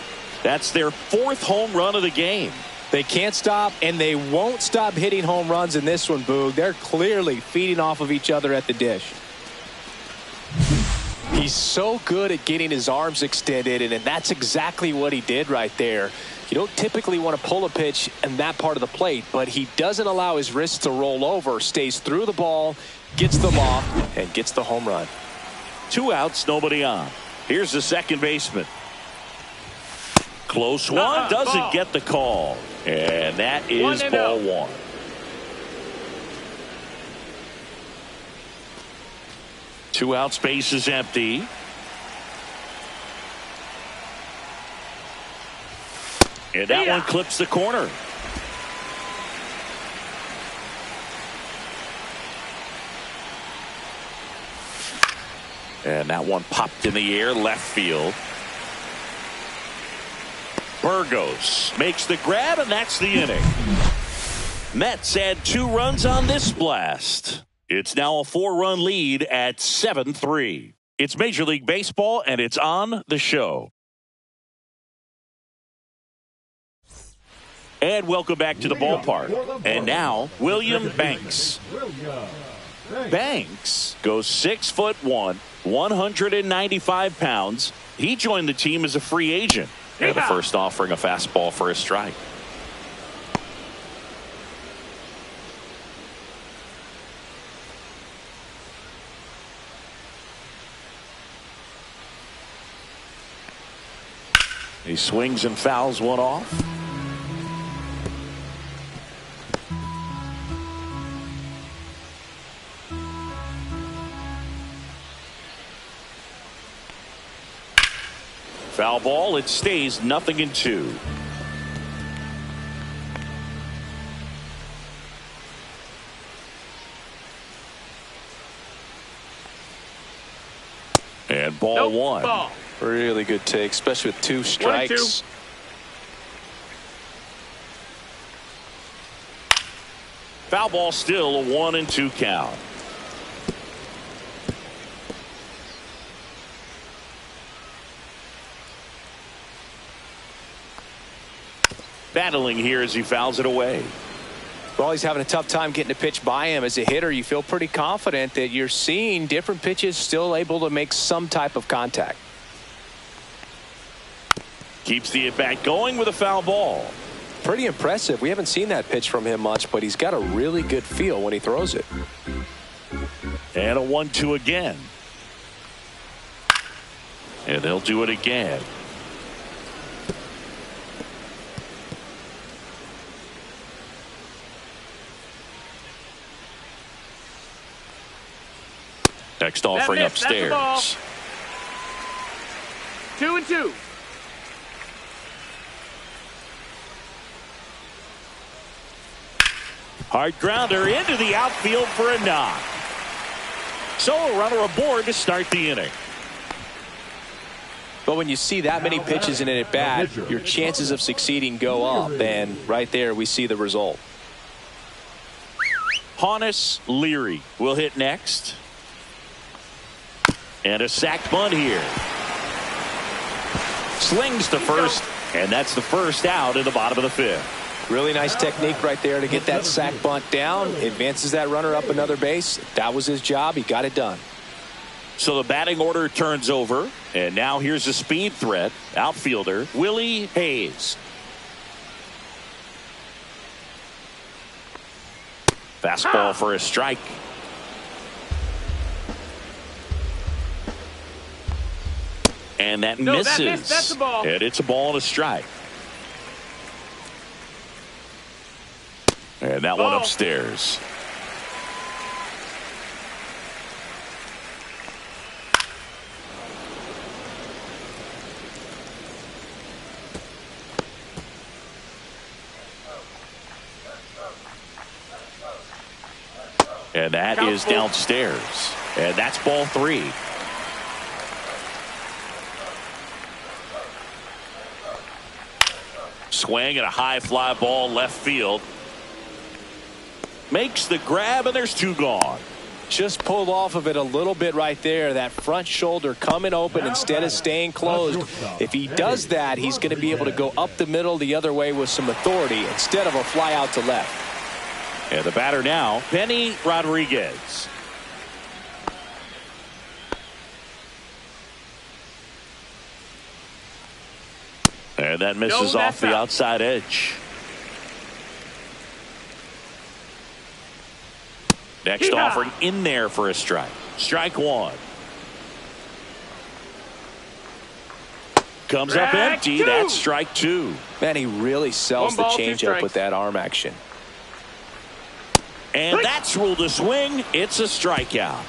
That's their 4th home run of the game. They can't stop, and they won't stop hitting home runs in this one, Boog. They're clearly feeding off of each other at the dish. He's so good at getting his arms extended, and that's exactly what he did right there. You don't typically want to pull a pitch in that part of the plate, but he doesn't allow his wrists to roll over, stays through the ball, gets them off, and gets the home run. 2 outs, nobody on. Here's the second baseman. Close one, doesn't get the call. And that is ball 1. Two out, space is empty. And that one clips the corner. And that one popped in the air, left field. Burgos makes the grab, and that's the inning. Mets add 2 runs on this blast. It's now a 4-run lead at 7-3. It's Major League Baseball, and it's on the show. And welcome back to the ballpark. And now, William Banks. Banks goes 6'1", 195 pounds. He joined the team as a free agent. And the first offering a fastball for a strike. He swings and fouls one off. Foul ball. It stays 0-2. And ball one. Ball. Really good take, especially with 2 strikes. 1-2. Foul ball, still a 1-2 count. Battling here as he fouls it away. Well, he's having a tough time getting a pitch by him. As a hitter, you feel pretty confident that you're seeing different pitches still able to make some type of contact. Keeps the at-bat going with a foul ball. Pretty impressive. We haven't seen that pitch from him much, but he's got a really good feel when he throws it. And a 1-2 again. And they'll do it again. Next offering upstairs. 2-2. Hard grounder into the outfield for a knock. So a runner aboard to start the inning. But when you see that many pitches in an at-bat, your chances of succeeding go up. And right there, we see the result. Honus Leary will hit next. And a sac bunt here. Slings to first, and that's the first out in the bottom of the 5th. Really nice technique right there to get that sac bunt down. Advances that runner up another base. That was his job. He got it done. So the batting order turns over, and now here's a speed threat. Outfielder Willie Hayes. Fastball for a strike. And that misses. That's a ball. And it's a ball and a strike. And that one upstairs. And that is downstairs. And that's ball 3. Swing and a high fly ball left field. Makes the grab, and there's 2 gone. Just pulled off of it a little bit right there. That front shoulder coming open instead of staying closed. If he does that, he's going to be able to go up the middle the other way with some authority instead of a fly out to left. And the batter now, Benny Rodriguez. And that misses off the outside edge. Next offering in there for a strike. Strike 1. Comes up empty. That's strike 2. Man, he really sells the changeup with that arm action. And that's ruled a swing. It's a strikeout.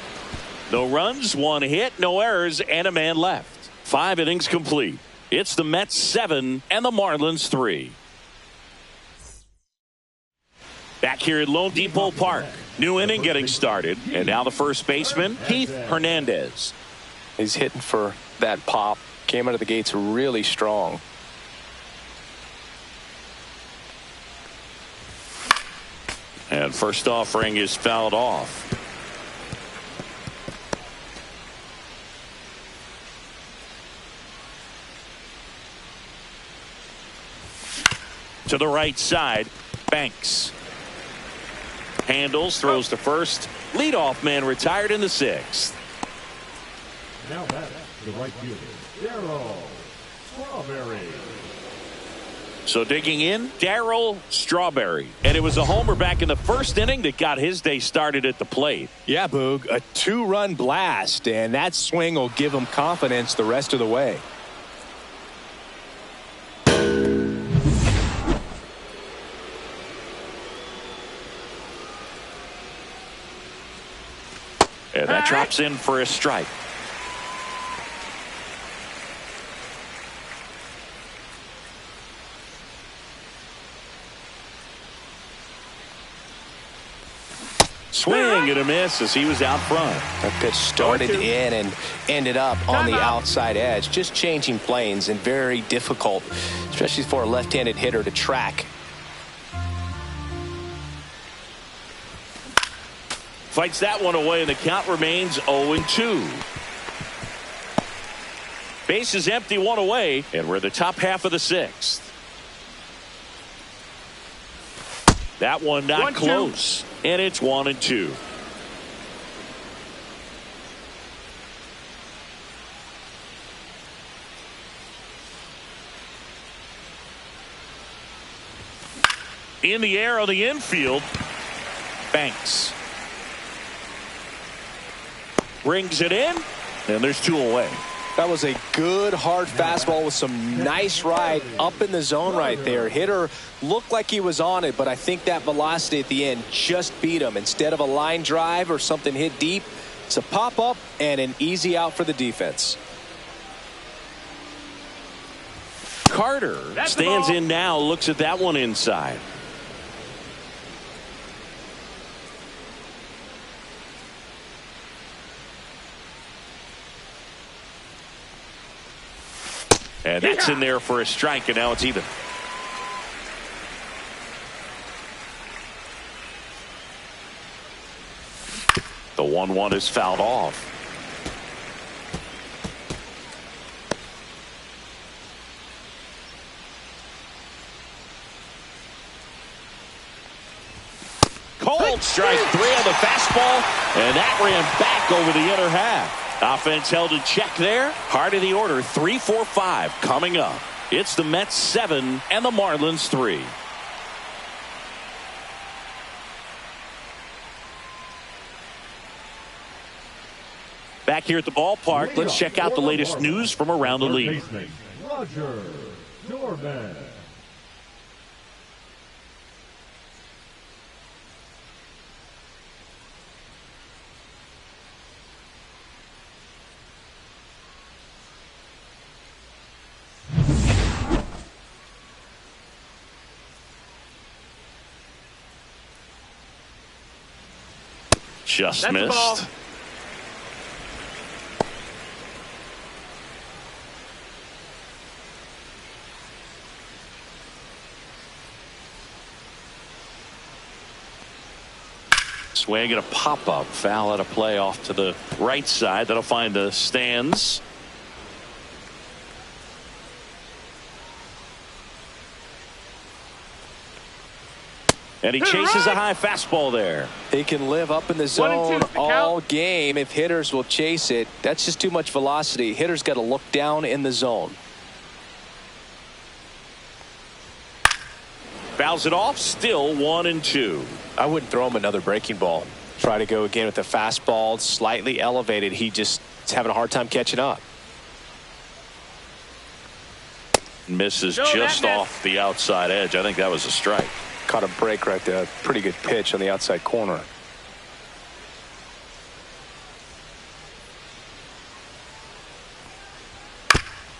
No runs, 1 hit, no errors, and a man left. 5 innings complete. It's the Mets 7 and the Marlins 3. Back here at Lone Depot Park. New inning getting started. And now the first baseman, Keith Hernandez. He's hitting for that pop. Came out of the gates really strong. And first offering is fouled off. To the right side, Banks. Handles, throws to first. Leadoff man retired in the 6th. Now batting, The right fielder, Darryl Strawberry. So digging in, Darryl Strawberry. And it was a homer back in the first inning that got his day started at the plate. Yeah, Boog, a 2-run blast, and that swing will give him confidence the rest of the way. And that drops in for a strike. Swing and a miss as he was out front. That pitch started in and ended up on the outside edge. Just changing planes and very difficult, especially for a left-handed hitter to track. Fights that one away, and the count remains 0-2. Base is empty, one away, and we're the top half of the sixth. That one not close, and it's 1-2. In the air on the infield, Banks brings it in, and there's 2 away. That was a good hard fastball with some nice ride up in the zone right there. Hitter looked like he was on it, but I think that velocity at the end just beat him. Instead of a line drive or something hit deep, it's a pop up and an easy out for the defense. Carter stands in now, looks at that one inside. And that's in there for a strike, and now it's even. The 1-1 is fouled off. Cold strike 3 on the fastball, and that ran back over the inner half. Offense held in check there. Heart of the order, 3, 4, 5 coming up. It's the Mets 7 and the Marlins 3. Back here at the ballpark, let's check out the latest news from around the league. Roger Dorman. Just missed. Swing and a pop-up. Foul out of play off to the right side. That'll find the stands. And he chases a high fastball there. He can live up in the zone all game if hitters will chase it. That's just too much velocity. Hitters got to look down in the zone. Fouls it off, still 1-2. I wouldn't throw him another breaking ball. Try to go again with the fastball, slightly elevated. He just is having a hard time catching up. Misses just off the outside edge. I think that was a strike. Caught a break right there. Pretty good pitch on the outside corner.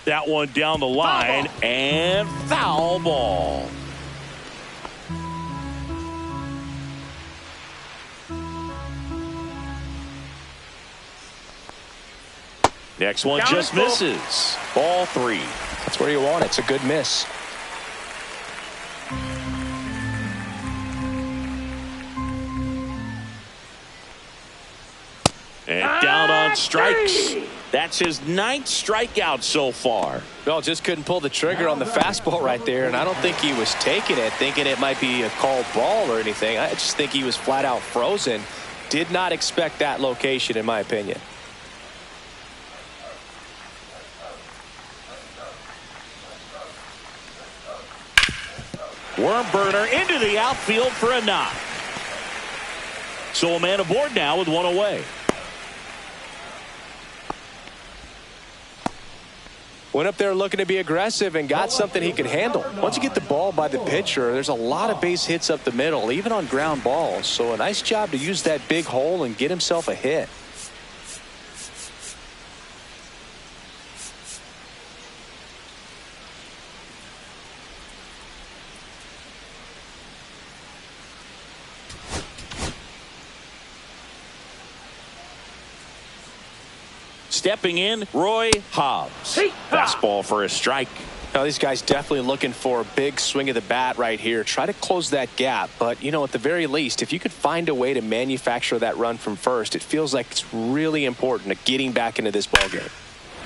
That one down the line and foul ball. Next one just misses. Ball 3. That's where you want it. It's a good miss. And down on strikes. That's his 9th strikeout so far. Well, just couldn't pull the trigger on the fastball right there, and I don't think he was taking it, thinking it might be a called ball or anything. I just think he was flat out frozen. Did not expect that location, in my opinion. Worm burner into the outfield for a knock. So a man aboard now with one away. Went up there looking to be aggressive and got something he could handle. Once you get the ball by the pitcher, there's a lot of base hits up the middle, even on ground balls. So a nice job to use that big hole and get himself a hit. Stepping in, Roy Hobbs. Fastball for a strike. Now, these guys definitely looking for a big swing of the bat right here. Try to close that gap. But, you know, at the very least, if you could find a way to manufacture that run from first, it feels like it's really important to getting back into this ballgame.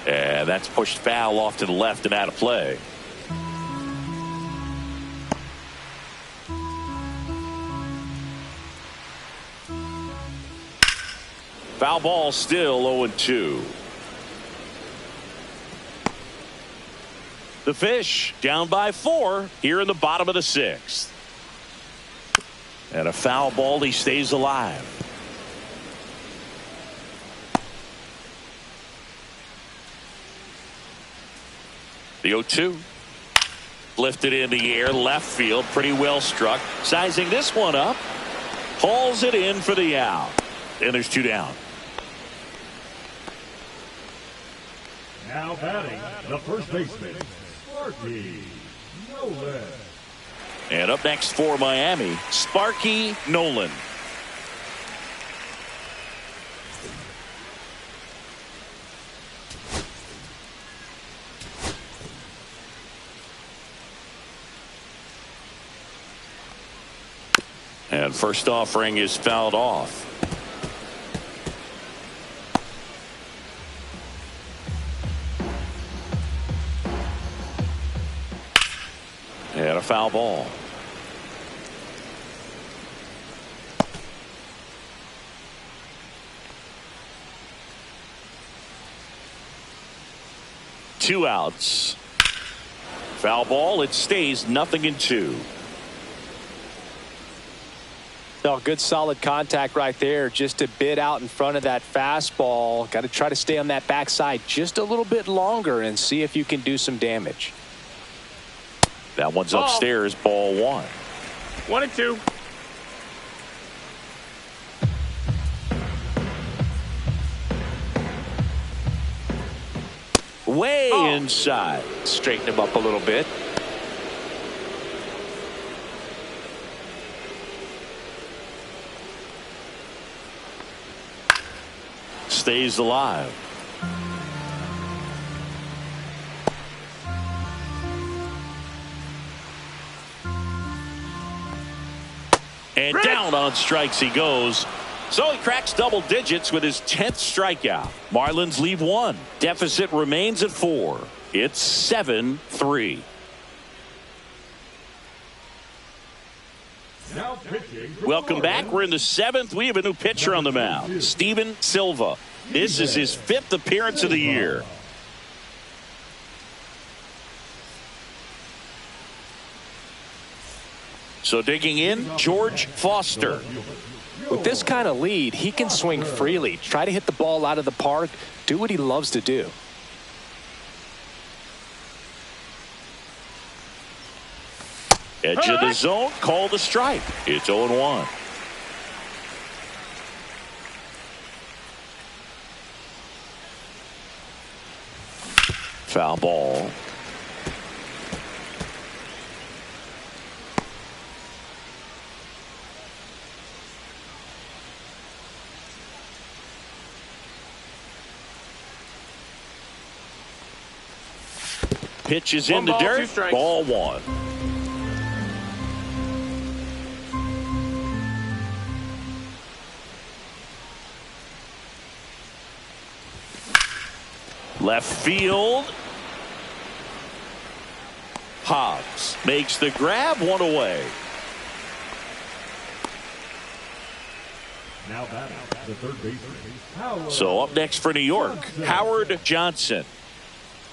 Yeah, that's pushed foul off to the left and out of play. Foul ball, still 0-2. The Fish down by 4 here in the bottom of the 6th. And a foul ball, he stays alive. The 0-2. Lifted in the air, left field, pretty well struck. Sizing this one up. Hauls it in for the out. And there's 2 down. Now batting, the first baseman, Sparky Nolan. And up next for Miami, Sparky Nolan. And first offering is fouled off. And a foul ball. Two outs. Foul ball. It stays 0-2. Oh, good solid contact right there. Just a bit out in front of that fastball. Got to try to stay on that backside just a little bit longer and see if you can do some damage. That one's upstairs, ball 1. 1-2. Way inside. Straighten him up a little bit. Stays alive. And down on strikes he goes. So he cracks double digits with his 10th strikeout. Marlins leave 1. Deficit remains at 4. It's 7-3. Now pitching. Welcome back. We're in the 7th. We have a new pitcher on the mound, Steven Silva. This is his 5th appearance of the year. So digging in, George Foster. With this kind of lead, he can swing freely. Try to hit the ball out of the park. Do what he loves to do. Edge of the zone, called a strike. It's 0-1. Foul ball. Pitch is in the dirt. Ball 1. Left field. Hobbs makes the grab, 1 away. Now batting, the third baseman, Howard. So up next for New York, Howard Johnson.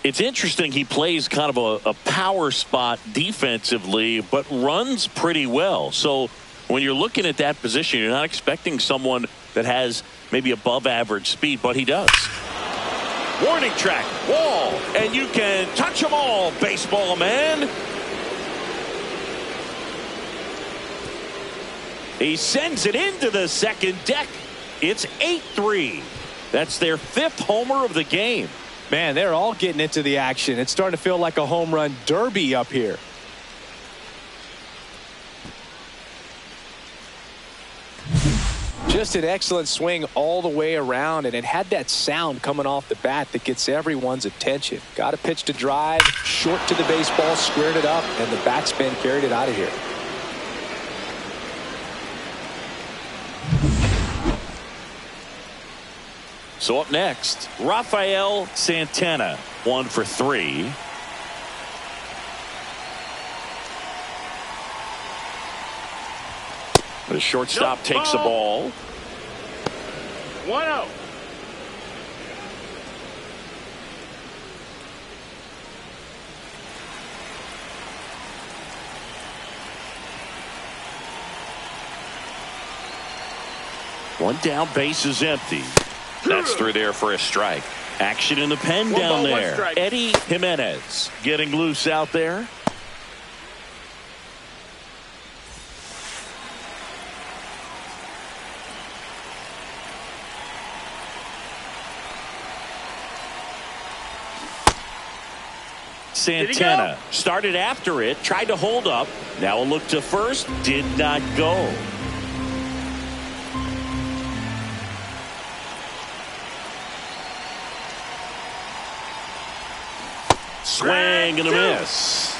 It's interesting he plays kind of a power spot defensively, but runs pretty well. So when you're looking at that position, you're not expecting someone that has maybe above average speed, but he does. Warning track, wall, and you can touch them all, baseball man. He sends it into the second deck. It's 8-3. That's their 5th homer of the game. Man, they're all getting into the action. It's starting to feel like a home run derby up here. Just an excellent swing all the way around, and it had that sound coming off the bat that gets everyone's attention. Got a pitch to drive, short to the baseball, squared it up, and the backspin carried it out of here. So up next, Rafael Santana, 1 for 3. The shortstop takes the ball. 1-0. One down, base is empty. That's through there for a strike. Action in the pen down there. Eddie Jimenez getting loose out there. Santana started after it, tried to hold up. Now a look to first, did not go. Swing and a miss.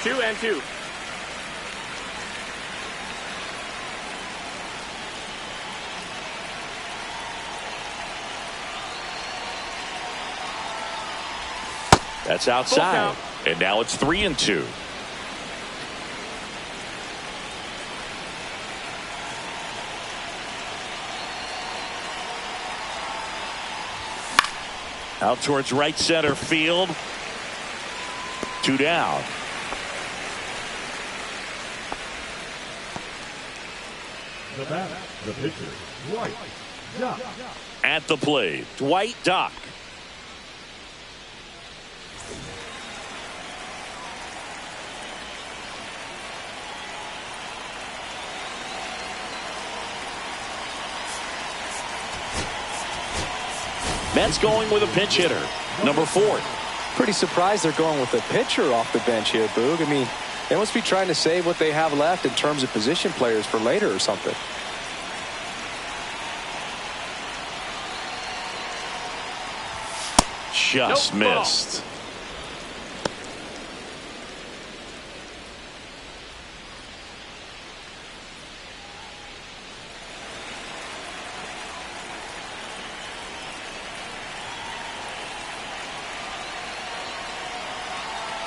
2-2. That's outside. And now it's 3-2. Out towards right center field. 2 down. The batter, the pitcher, Dwight Duck. At the plate, Dwight Duck. Mets going with a pinch hitter, number 4. Pretty surprised they're going with a pitcher off the bench here, Boog. I mean, they must be trying to save what they have left in terms of position players for later or something. Just missed.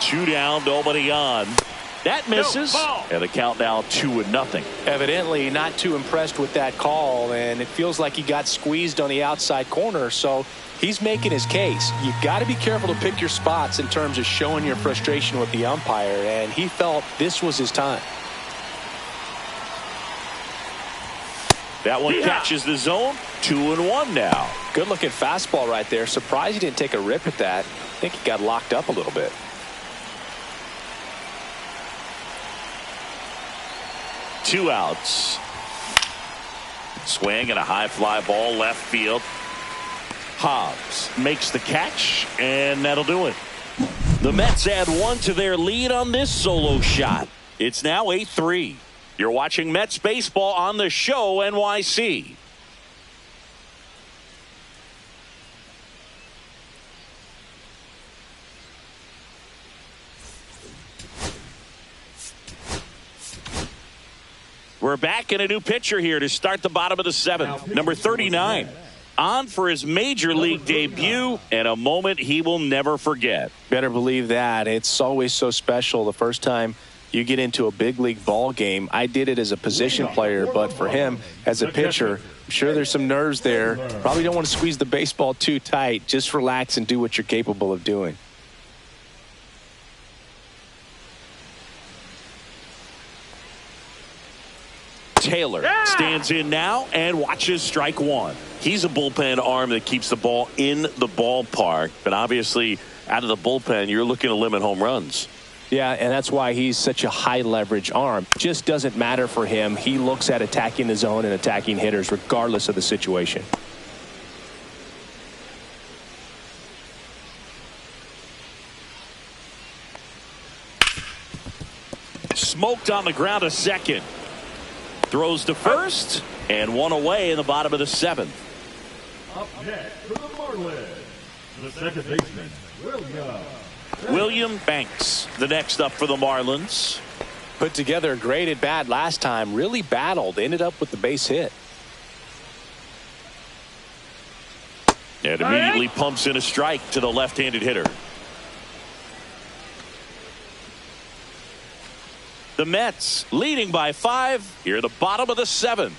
Two down, nobody on. That misses. And the count now 2-0. Evidently not too impressed with that call, and it feels like he got squeezed on the outside corner, so he's making his case. You got to be careful to pick your spots in terms of showing your frustration with the umpire, and he felt this was his time. That one catches the zone. 2-1 now. Good looking fastball right there. Surprised he didn't take a rip at that. I think he got locked up a little bit. Two outs. Swing and a high fly ball left field. Hobbs makes the catch, and that'll do it. The Mets add 1 to their lead on this solo shot. It's now 8-3. You're watching Mets baseball on the show NYC. We're back in a new pitcher here to start the bottom of the 7th. Number 39. On for his major league debut and a moment he will never forget. Better believe that. It's always so special the first time You get into a big league ball game. I did it as a position player, but for him as a pitcher, I'm sure there's some nerves there. Probably don't want to squeeze the baseball too tight. Just relax and do what you're capable of doing. Taylor stands in now and watches strike one. He's a bullpen arm that keeps the ball in the ballpark, but obviously out of the bullpen, you're looking to limit home runs. Yeah, and that's why he's such a high leverage arm. Just doesn't matter for him. He looks at attacking the zone and attacking hitters regardless of the situation. Smoked on the ground to second. Throws to first and one away in the bottom of the seventh. Up next for the Marlins, the second baseman, William Banks, the next up for the Marlins. Put together a great at bat last time. Really battled. Ended up with the base hit. And immediately pumps in a strike to the left-handed hitter. The Mets leading by 5 here at the bottom of the seventh.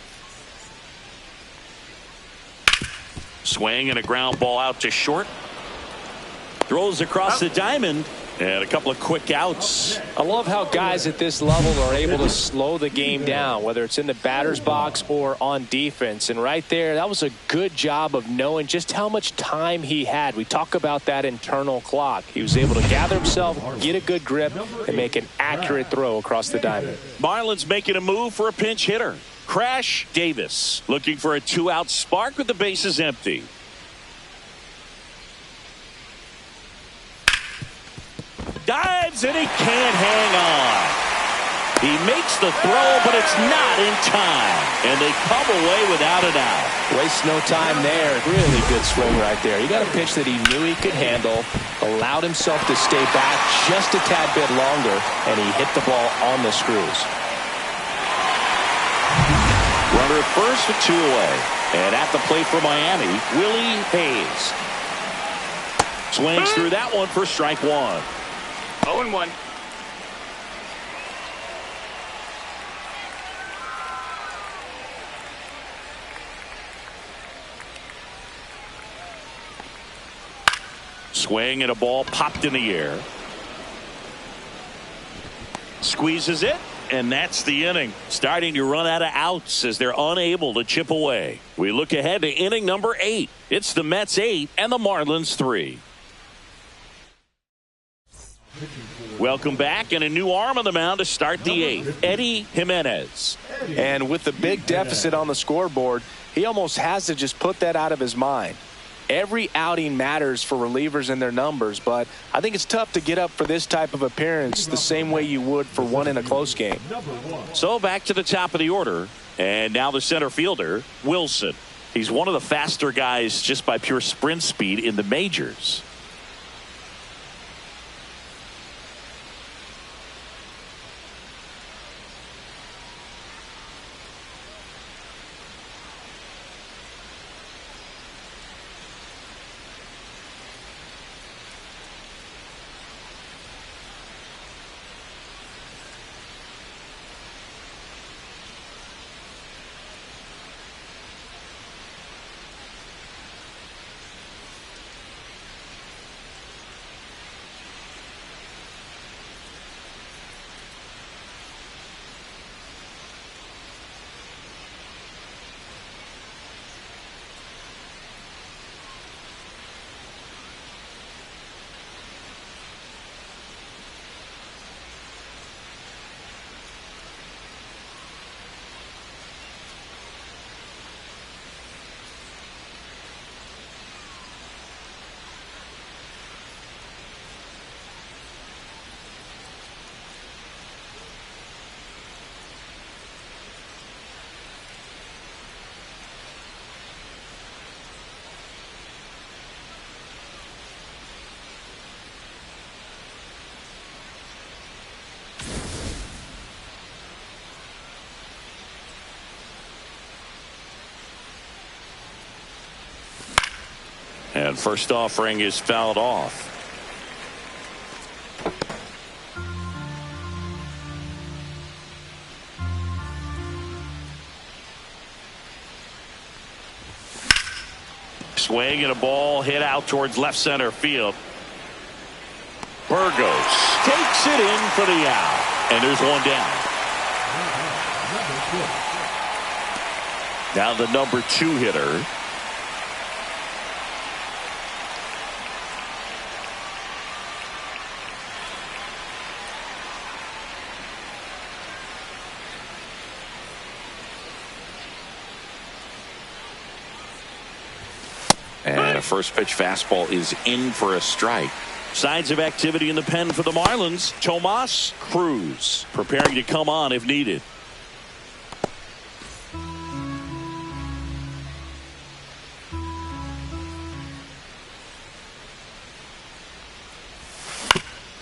Swing and a ground ball out to short. Throws across the diamond and a couple of quick outs. I love how guys at this level are able to slow the game down, whether it's in the batter's box or on defense. And right there, that was a good job of knowing just how much time he had. We talk about that internal clock. He was able to gather himself, get a good grip, and make an accurate throw across the diamond. Marlins making a move for a pinch hitter. Crash Davis looking for a 2-out spark with the bases empty. Dives and he can't hang on. He makes the throw, but it's not in time. And they come away without an out. Waste no time there. Really good swing right there. He got a pitch that he knew he could handle, allowed himself to stay back just a tad bit longer, and he hit the ball on the screws. Runner at first with 2 away. And at the plate for Miami, Willie Hayes. Swings through that one for strike one. 0-1. Swing and a ball popped in the air. Squeezes it, and that's the inning. Starting to run out of outs as they're unable to chip away. We look ahead to inning number 8. It's the Mets 8 and the Marlins 3. Welcome back, and a new arm on the mound to start the 8th, Eddie Jimenez. And with the big deficit on the scoreboard, he almost has to just put that out of his mind. Every outing matters for relievers and their numbers, but I think it's tough to get up for this type of appearance the same way you would for one in a close game. So back to the top of the order, and now the center fielder, Wilson. He's one of the faster guys just by pure sprint speed in the majors. And first offering is fouled off. Swing and a ball hit out towards left center field. Burgos takes it in for the out. And there's one down. Now the number 2 hitter. And a first pitch fastball is in for a strike. Signs of activity in the pen for the Marlins. Tomas Cruz preparing to come on if needed.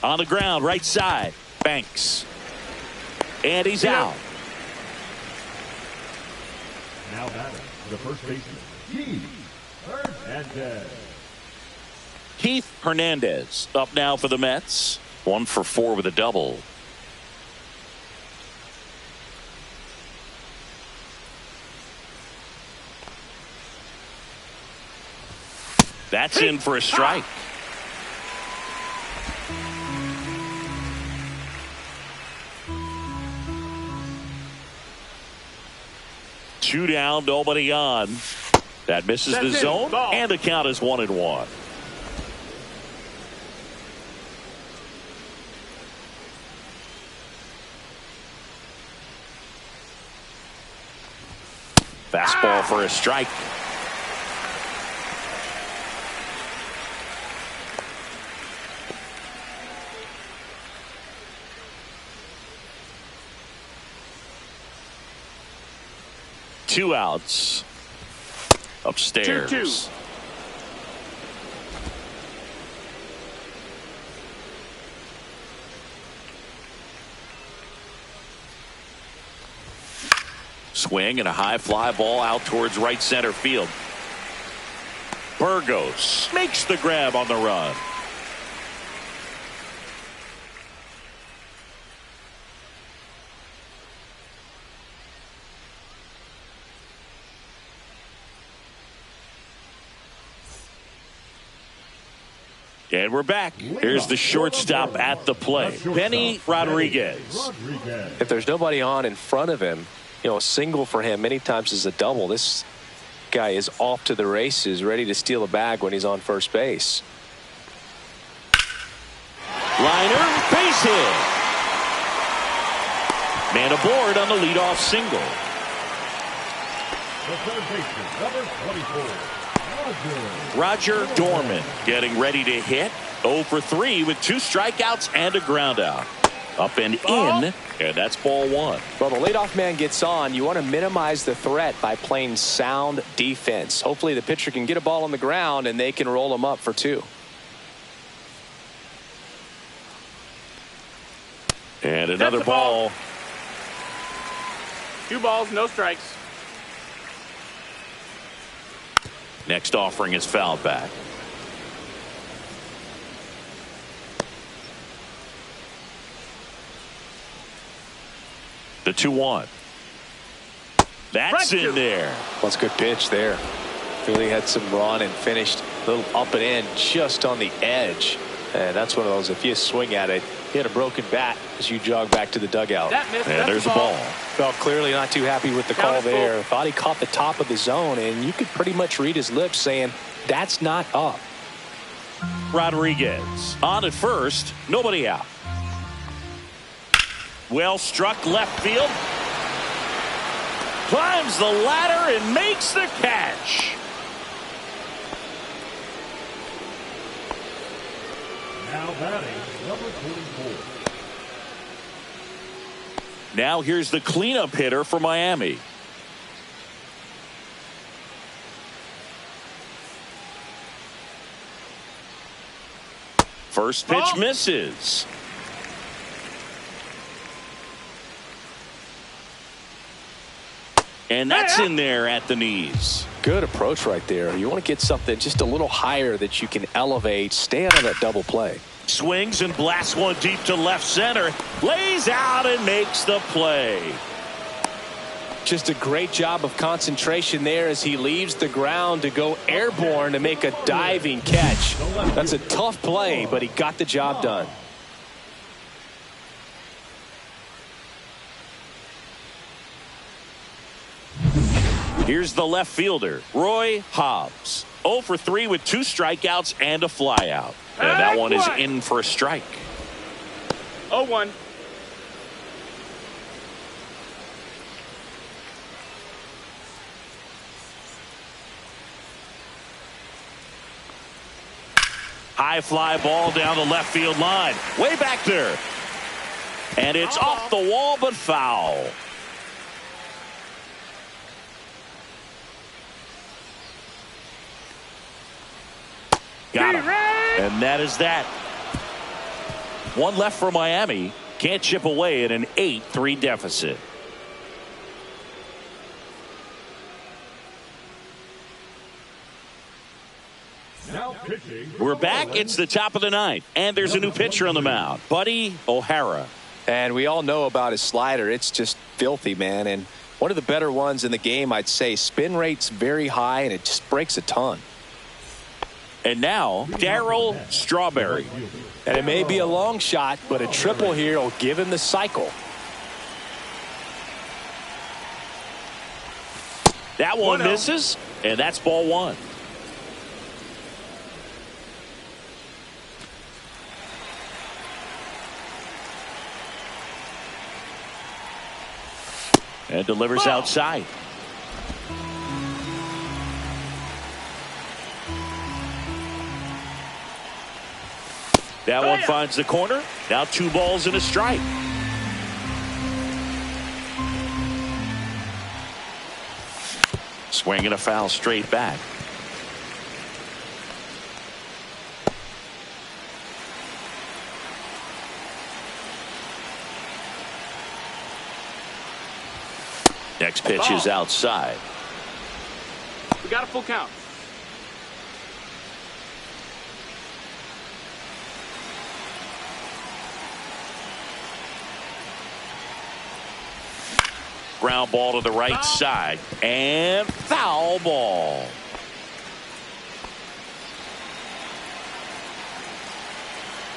On the ground, right side. Banks. And he's out. Now batting, the first baseman, Keith Hernandez up now for the Mets. 1 for 4 with a double. That's in for a strike. Two down, nobody on. That misses the zone, and the count is 1-1. Fastball for a strike. Two outs. Upstairs. 2-2. Swing and a high fly ball out towards right center field. Burgos makes the grab on the run. And we're back. Here's the shortstop at the plate, Benny Rodriguez. If there's nobody on in front of him, you know, a single for him many times is a double. This guy is off to the races, ready to steal a bag when he's on first base. Liner, base hit. Man aboard on the leadoff single. The third baseman, number 24. Roger Dorman getting ready to hit. 0 for 3 with 2 strikeouts and a ground out. Up and in, and that's ball 1. Well, the leadoff man gets on. You want to minimize the threat by playing sound defense. Hopefully the pitcher can get a ball on the ground and they can roll him up for 2. And another ball. 2 balls, no strikes. Next offering is fouled back. The 2-1. That's in there. Well, it's a good pitch there. Really had some run and finished a little up and in just on the edge. And that's one of those, if you swing at it, you hit a broken bat as you jog back to the dugout. And there's a ball. Well, clearly not too happy with the call there. Thought he caught the top of the zone, and you could pretty much read his lips saying, that's not up. Rodriguez on at first, nobody out. Well struck left field. Climbs the ladder and makes the catch. Now batting, number 24. Now here's the cleanup hitter for Miami. First pitch misses. And that's in there at the knees. Good approach right there. You want to get something just a little higher that you can elevate. Stay out of that double play. Swings and blasts one deep to left center. Lays out and makes the play. Just a great job of concentration there as he leaves the ground to go airborne to make a diving catch. That's a tough play, but he got the job done. Here's the left fielder, Roy Hobbs. 0 for 3 with 2 strikeouts and a flyout. And that one is in for a strike. 0-1. High fly ball down the left field line. Way back there. And it's off the wall, but foul. Got him. And that is that. One left for Miami. Can't chip away at an 8-3 deficit. Now pitching. We're back. It's the top of the ninth. And there's a new pitcher on the mound. Buddy O'Hara. And we all know about his slider. It's just filthy, man. And one of the better ones in the game, I'd say. Spin rate's very high, and it just breaks a ton. And now, Darryl Strawberry. And it may be a long shot, but a triple here will give him the cycle. That one misses, and that's ball one. And delivers outside. That one finds the corner. Now 2 balls and a strike. Swinging a foul straight back. Next pitch is outside. We got a full count. Ground ball to the right side. And foul ball.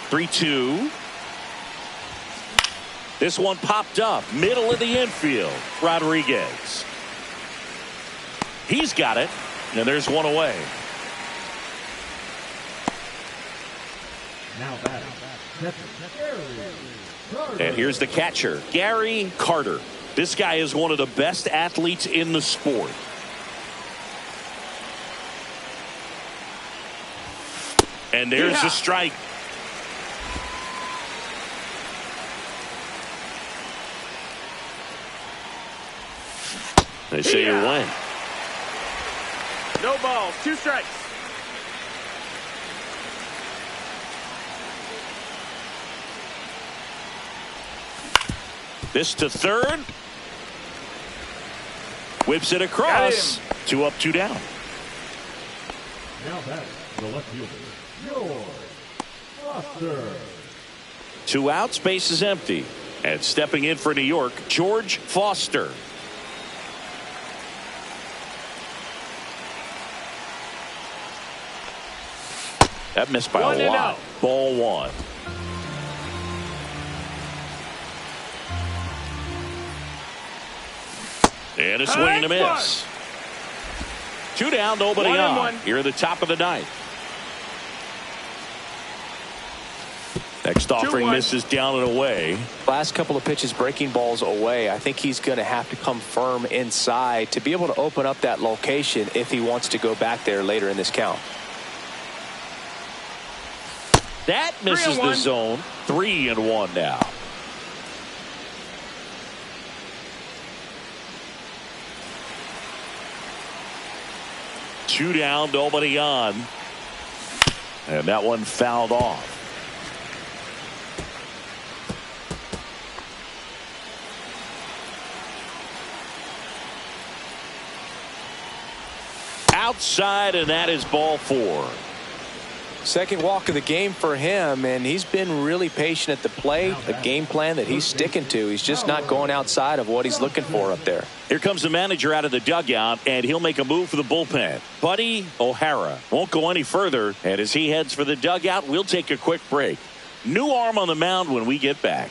(3-2). This one popped up. Middle of the infield. Rodriguez. He's got it. And there's one away. Now batting. And here's the catcher, Gary Carter. This guy is one of the best athletes in the sport. And there's a strike. They say you win. No balls, 2 strikes. This to third. Whips it across. 2 up, 2 down. Now batting. The left fielder, George Foster. 2 outs, base is empty. And stepping in for New York, George Foster. That missed by a lot. Ball 1. And a swing and a miss. 2 down, nobody on. Here at the top of the ninth. Next offering misses down and away. Last couple of pitches breaking balls away. I think he's going to have to come firm inside to be able to open up that location if he wants to go back there later in this count. That misses the zone. 3-1 now. Two down, nobody on. And that one fouled off. Outside, and that is ball 4. Second walk of the game for him, and he's been really patient at the plate. A game plan that he's sticking to. He's just not going outside of what he's looking for up there. Here comes the manager out of the dugout, and he'll make a move for the bullpen. Buddy O'Hara won't go any further, and as he heads for the dugout, we'll take a quick break. New arm on the mound when we get back.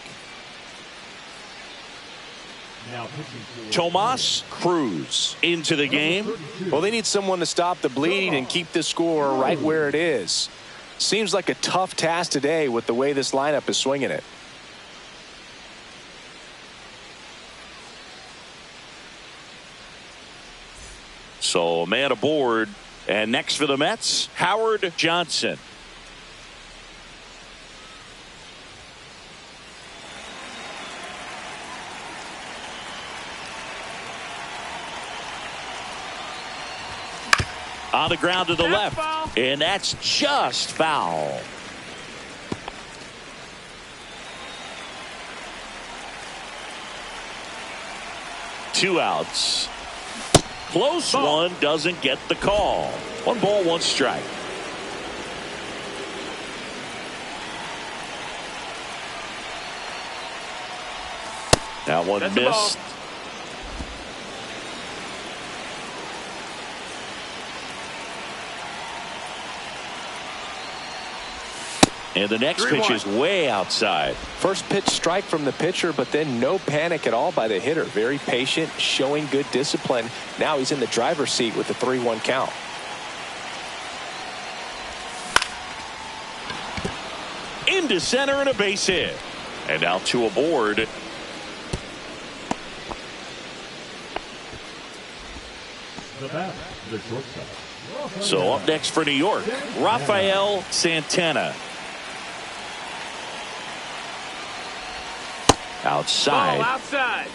Tomas Cruz into the game. Well, they need someone to stop the bleeding and keep the score right where it is. Seems like a tough task today with the way this lineup is swinging it. So a man aboard, and next for the Mets, Howard Johnson. On the ground to the left, and that's just foul. Two outs. Close one, doesn't get the call. 1 ball, 1 strike. That one missed. And the next pitch is way outside. First pitch strike from the pitcher, but then no panic at all by the hitter. Very patient, showing good discipline. Now he's in the driver's seat with the 3-1 count. Into center and a base hit. And now 2 aboard. The shortstop. So up next for New York, Rafael Santana. Outside. Ball outside.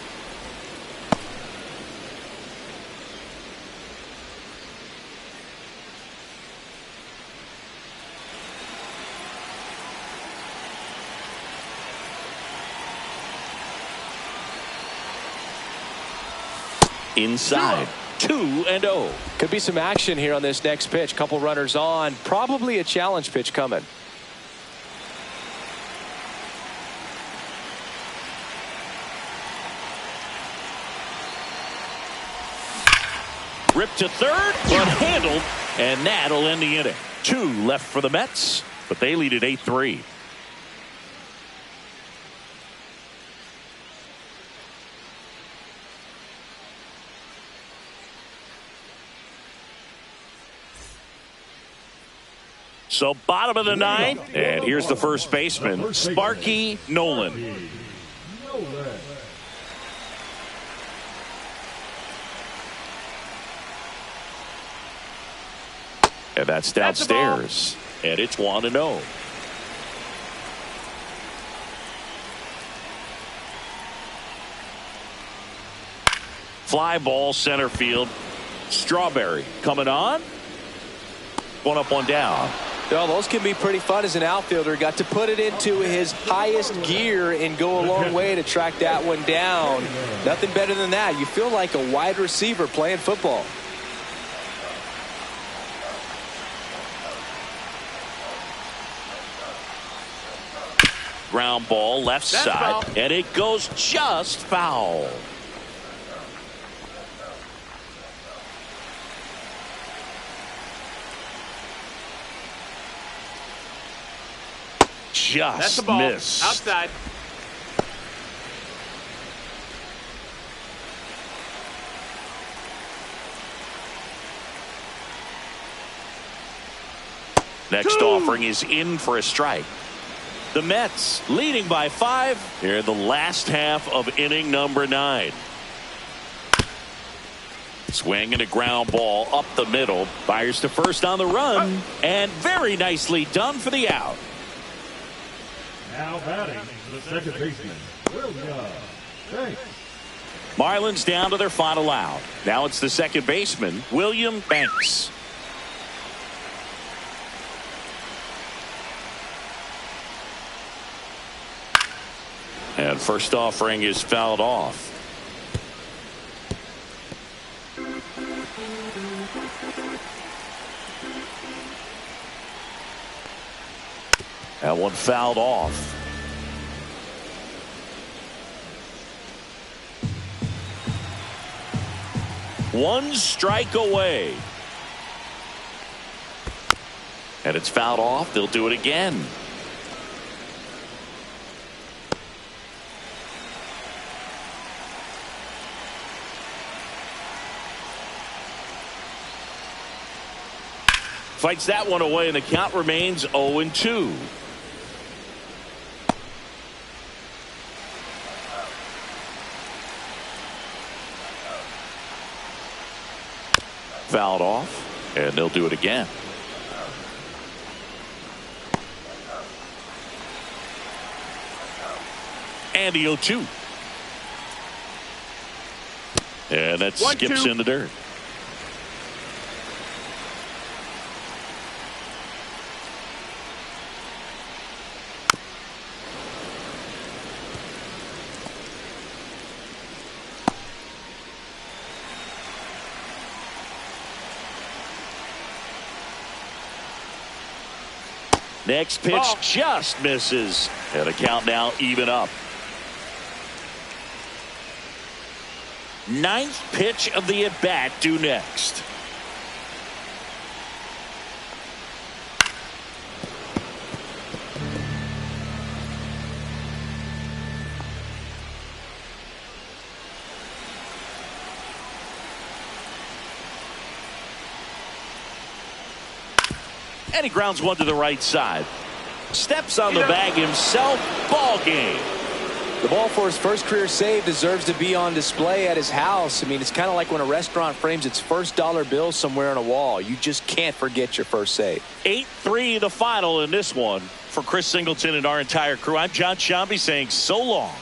Inside. 2-0. Could be some action here on this next pitch. Couple runners on. Probably a challenge pitch coming. Ripped to third, but handled, and that'll end the inning. 2 left for the Mets, but they lead at 8-3. So bottom of the 9th, and here's the first baseman, Sparky Nolan. And that's downstairs. And it's 1-0. Fly ball center field. Strawberry coming on. 1 up, 1 down. Well, those can be pretty fun as an outfielder. Got to put it into his highest gear and go a long way to track that one down. Nothing better than that. You feel like a wide receiver playing football. Ground ball left side, and it goes just foul. That's the Just ball. missed. Outside. Next offering is in for a strike. The Mets leading by 5 here in the last half of inning number 9. Swing and a ground ball up the middle. Fires to first on the run, and very nicely done for the out. Now batting, the second baseman, William Banks. Marlins down to their final out. Now it's the second baseman, William Banks. And first offering is fouled off. That one fouled off. One strike away. And it's fouled off. They'll do it again. Fights that one away, and the count remains 0-2. Fouled off, and they'll do it again. And the 0-2. And that skips in the dirt. Next pitch just misses. And a count now even up. Ninth pitch of the at-bat due next. And he grounds one to the right side. Steps on the bag himself. Ball game. The ball for his first career save deserves to be on display at his house. I mean, it's kind of like when a restaurant frames its first dollar bill somewhere on a wall. You just can't forget your first save. 8-3 the final in this one. For Chris Singleton and our entire crew, I'm John Shambi saying so long.